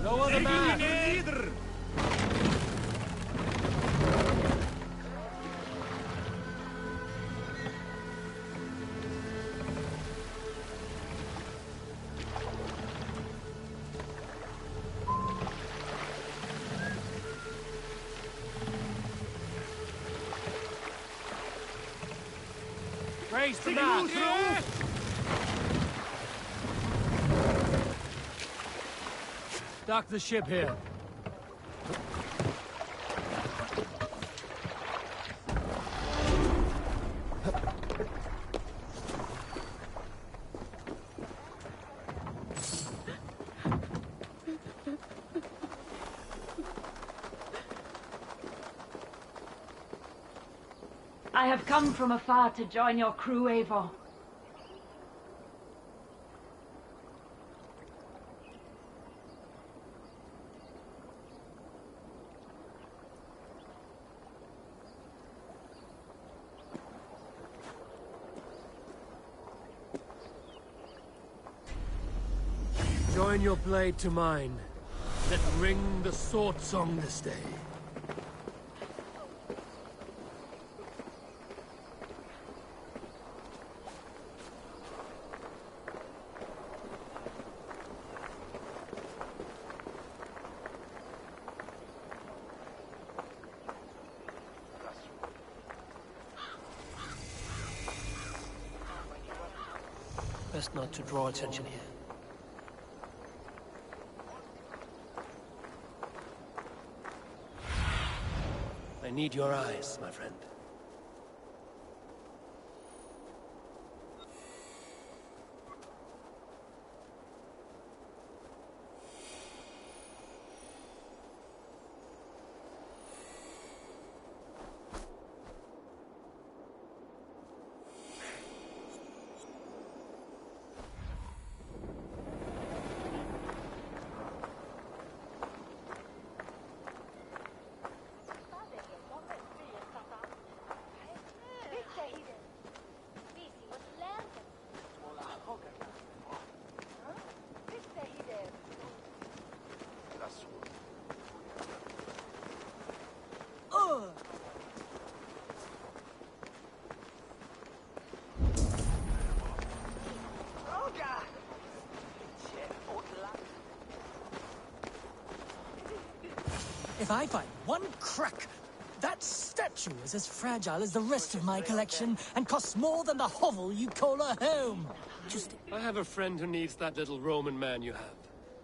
No other man! Raise the man! Dock the ship here. I have come from afar to join your crew, Eivor. Join your blade to mine. Let ring the sword song this day. Best not to draw attention here. I need your eyes, my friend. If I find one crack, that statue is as fragile as the rest of my collection and costs more than the hovel you call a home. I have a friend who needs that little Roman man you have.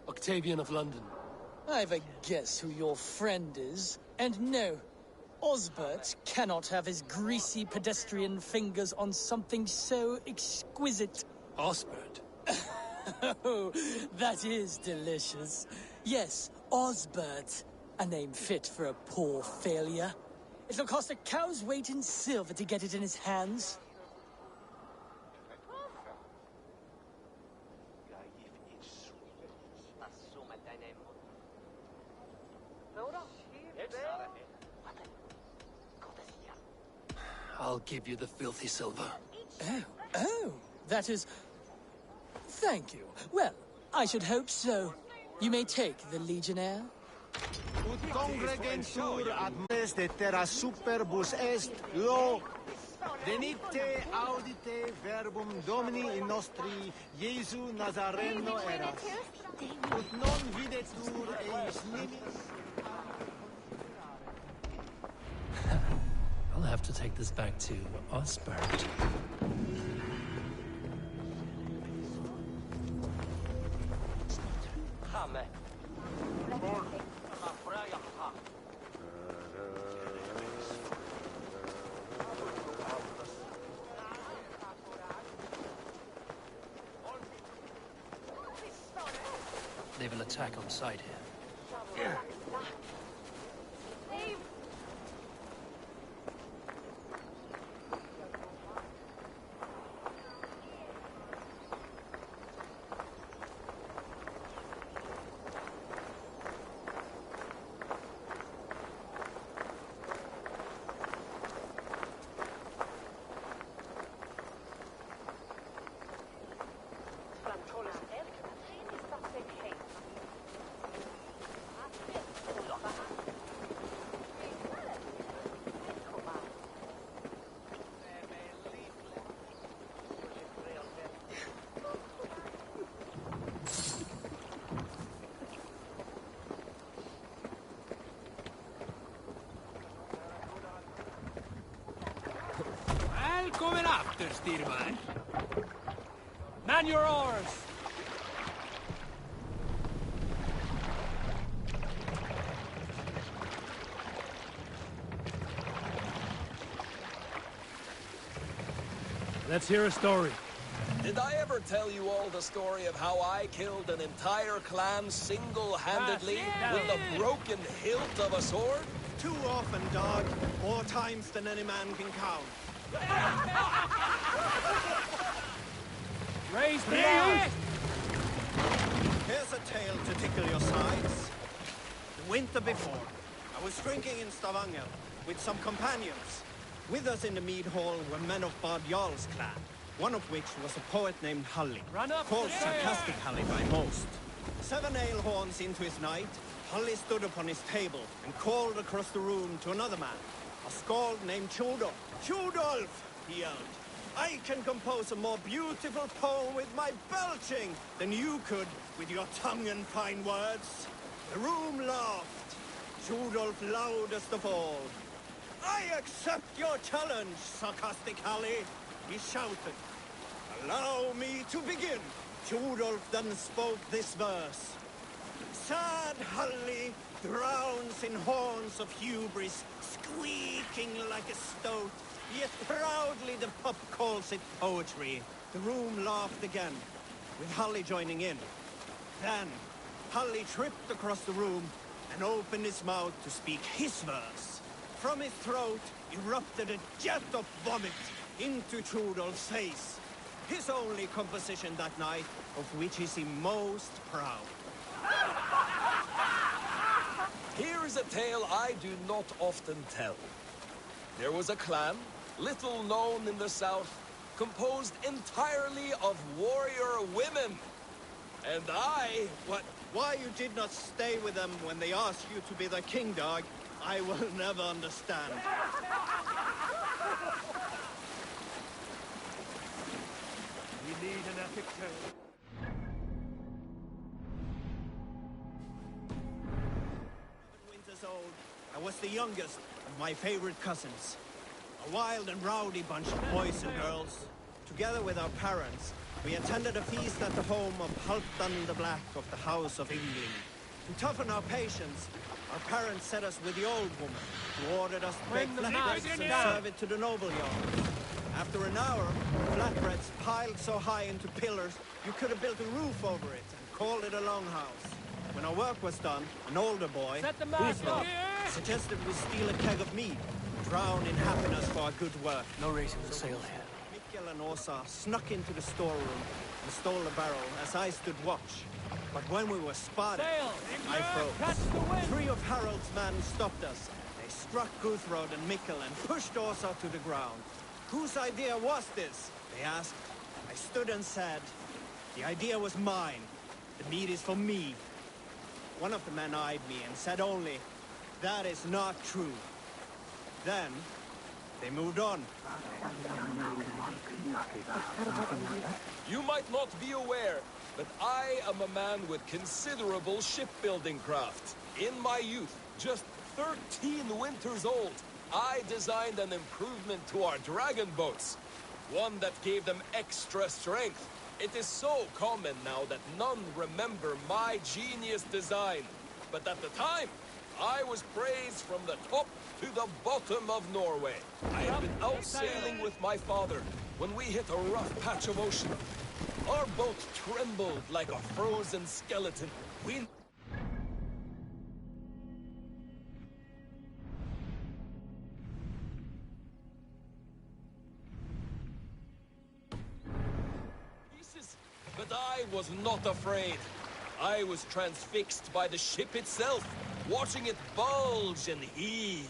Octavian of London. I've a guess who your friend is. And no, Osbert cannot have his greasy pedestrian fingers on something so exquisite. Osbert? Oh, that is delicious. Yes, Osbert. A name fit for a poor failure. It'll cost a cow's weight in silver to get it in his hands. I'll give you the filthy silver. Oh, that is... Thank you. Well, I should hope so. You may take the Legionnaire. Ut congregentur ad mores de terra superbus est, lo venite audite verbum Domini in nostri Iesu Nazareno eras. Ut non videtur eis nimis. I'll have to take this back to Osbert. They will attack on sight here. Coming after, Steerman. Man your oars! Let's hear a story. Did I ever tell you all the story of how I killed an entire clan single-handedly with the broken hilt of a sword? Too often, dog. More times than any man can count. Raise the bar! Here's a tale to tickle your sides. The winter before, I was drinking in Stavanger with some companions. With us in the mead hall were men of Bard Jarl's clan, one of which was a poet named Halli, called Sarcastic Halli by most. 7 ale horns into his night, Halli stood upon his table and called across the room to another man, a skald named Tjodolf. Tjodolf, he yelled, I can compose a more beautiful poem with my belching than you could with your tongue and fine words. The room laughed, Tjodolf loudest of all. I accept your challenge, Sarcastic Halli, he shouted. Allow me to begin. Tjodolf then spoke this verse. Sad Halli drowns in horns of hubris, squeaking like a stoat, yet proudly the pup calls it poetry. The room laughed again, with Halli joining in. Then, Halli tripped across the room and opened his mouth to speak his verse. From his throat erupted a jet of vomit into Tjodolf's face. His only composition that night, of which he seemed most proud. Here is a tale I do not often tell. There was a clan, little known in the south, composed entirely of warrior women. And I, Why you did not stay with them when they asked you to be their king, dog, I will never understand. We need an epic tale. Winters old, I was the youngest of my favorite cousins. A wild and rowdy bunch of boys and girls. Together with our parents, we attended a feast at the home of Halfdan the Black of the House of England. To toughen our patience, our parents set us with the old woman, who ordered us to bake flatbreads and serve it to the noble jarls. After an hour, flatbreads piled so high into pillars, you could have built a roof over it and called it a longhouse. When our work was done, an older boy, Gustav, suggested we steal a keg of mead, drown in happiness for our good work. No raising the sail here. Mikkel and Åsa snuck into the storeroom and stole a barrel as I stood watch. But when we were spotted, Sail! I Catch froze. the wind! 3 of Harald's men stopped us. They struck Guthrod and Mikkel and pushed Åsa to the ground. Whose idea was this? They asked. I stood and said, the idea was mine. The meat is for me. One of the men eyed me and said only, that is not true. Then, they moved on. You might not be aware, but I am a man with considerable shipbuilding craft. In my youth, just 13 winters old, I designed an improvement to our dragon boats. One that gave them extra strength. It is so common now that none remember my genius design. But at the time, I was praised from the top to the bottom of Norway. I had been out sailing with my father when we hit a rough patch of ocean. Our boat trembled like a frozen skeleton. We... But I was not afraid. I was transfixed by the ship itself, watching it bulge and heave.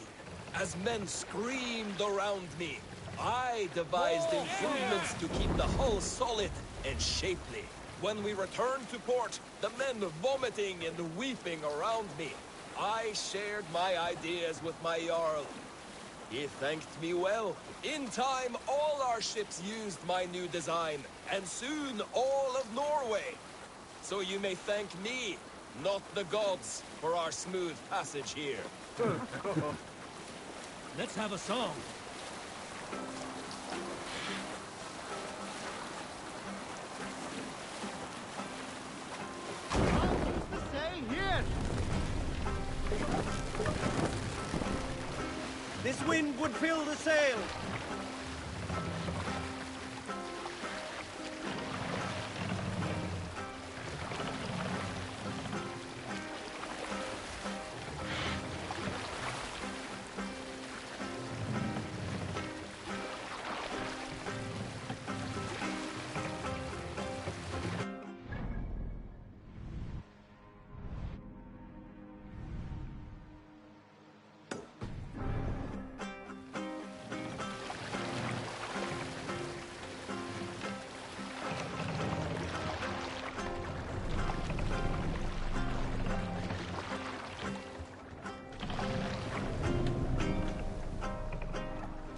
As men screamed around me, I devised improvements to keep the hull solid and shapely. When we returned to port, the men vomiting and weeping around me, I shared my ideas with my Jarl. He thanked me well. In time, all our ships used my new design, and soon all of Norway. So you may thank me, not the gods, for our smooth passage here. Let's have a song. Stay here! This wind would fill the sail!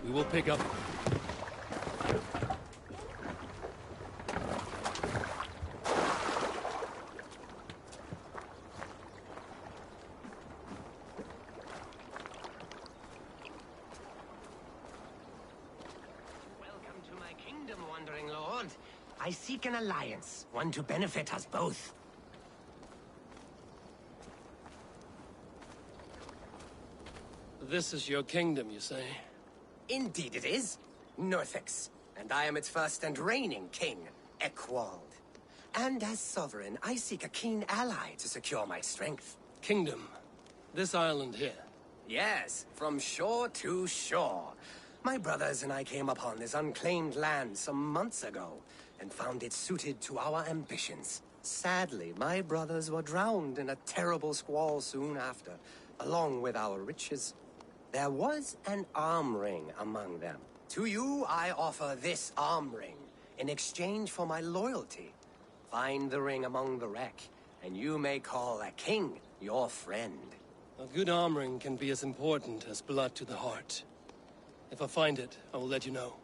We will pick up. Welcome to my kingdom, Wandering Lord. I seek an alliance, one to benefit us both. This is your kingdom, you say? Indeed it is. Northix. And I am its first and reigning king, Eckwald. And as sovereign, I seek a keen ally to secure my strength. Kingdom. This island here. Yes, from shore to shore. My brothers and I came upon this unclaimed land some months ago, and found it suited to our ambitions. Sadly, my brothers were drowned in a terrible squall soon after, along with our riches. There was an arm ring among them. To you, I offer this arm ring, in exchange for my loyalty. Find the ring among the wreck, and you may call a king your friend. A good arm ring can be as important as blood to the heart. If I find it, I will let you know.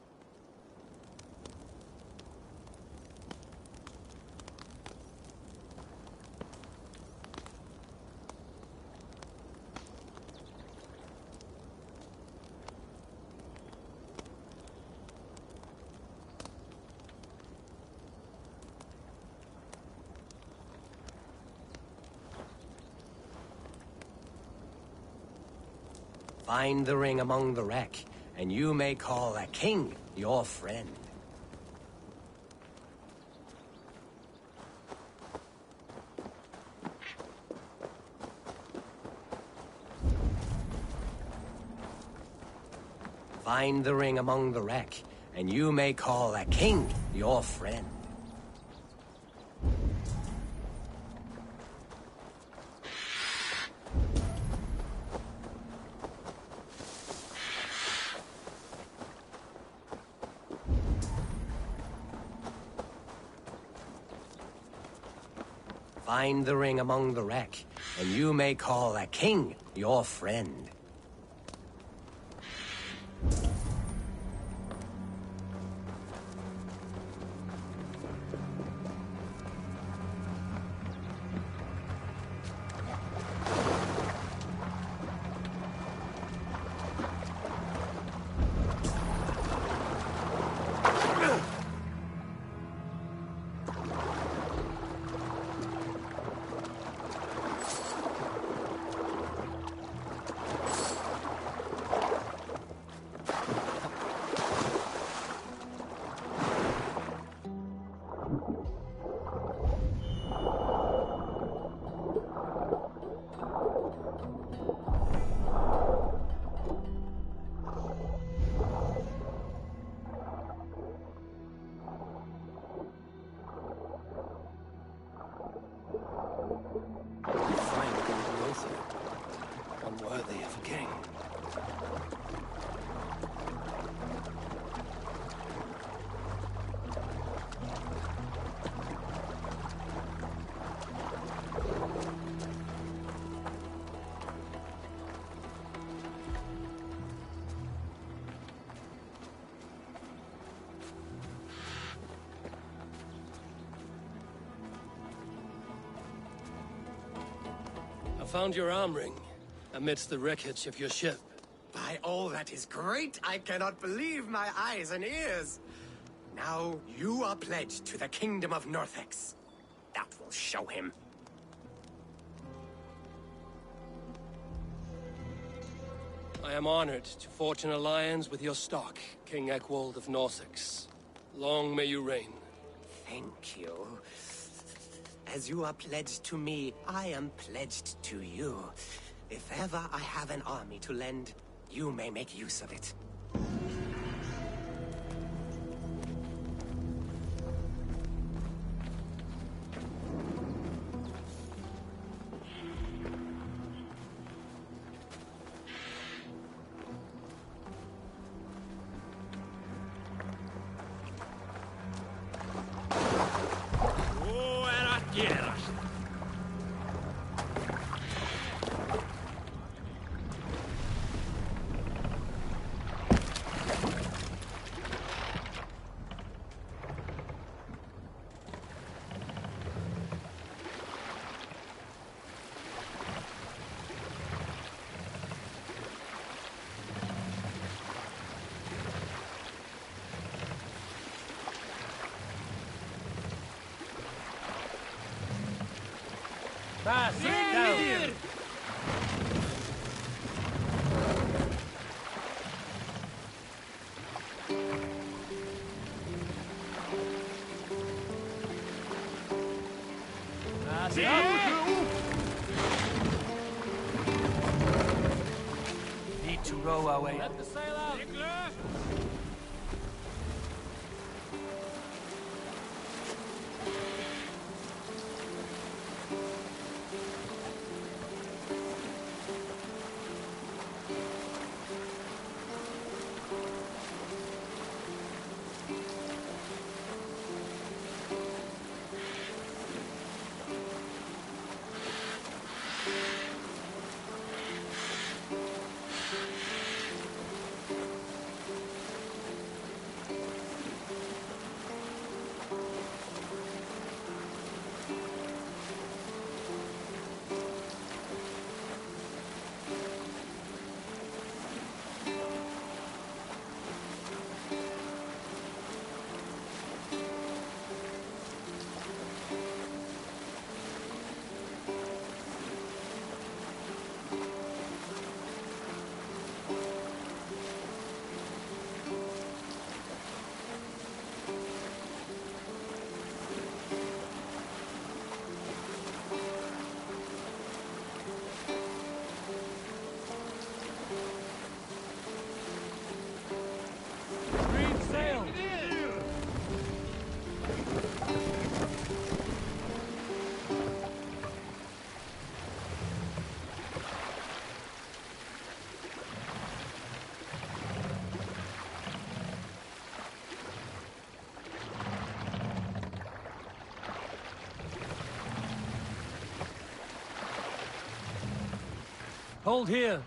Find the ring among the wreck, and you may call a king your friend. Find the ring among the wreck, and you may call a king your friend. Find the ring among the wreck, and you may call a king your friend. Unworthy of a king. I found your arm ring amidst the wreckage of your ship. By all that is great, I cannot believe my eyes and ears. Now you are pledged to the kingdom of Northex. That will show him. I am honored to forge an alliance with your stock, King Ekwald of Northex. Long may you reign. Thank you. As you are pledged to me, I am pledged to you. If ever I have an army to lend, you may make use of it. Sit down. Need to row our way. Let the sail out. Hold here.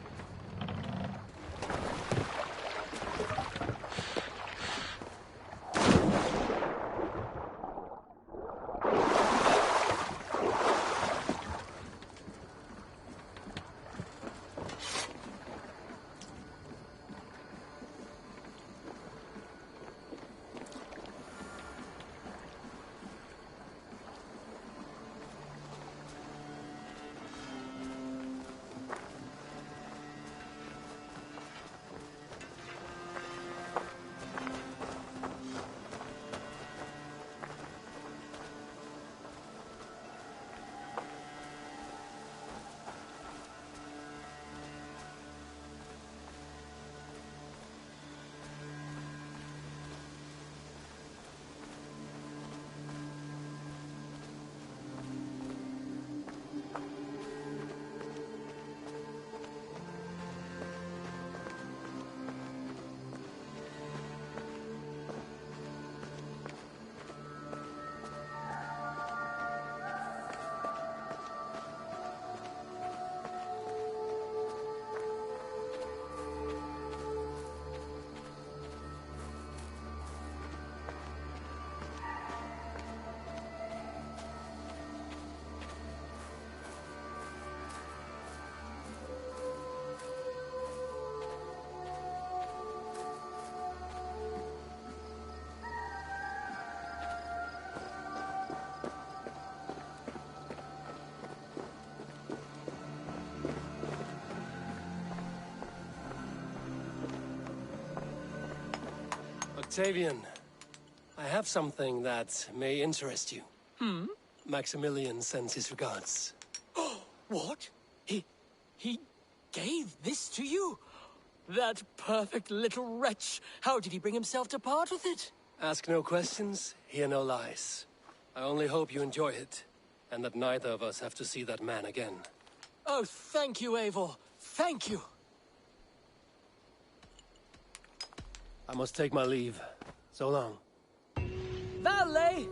Octavian, I have something that may interest you. Maximilian sends his regards. What? He gave this to you? That perfect little wretch. How did he bring himself to part with it? Ask no questions, hear no lies. I only hope you enjoy it, and that neither of us have to see that man again. Oh, thank you, Eivor. Thank you. I must take my leave. So long. Valet!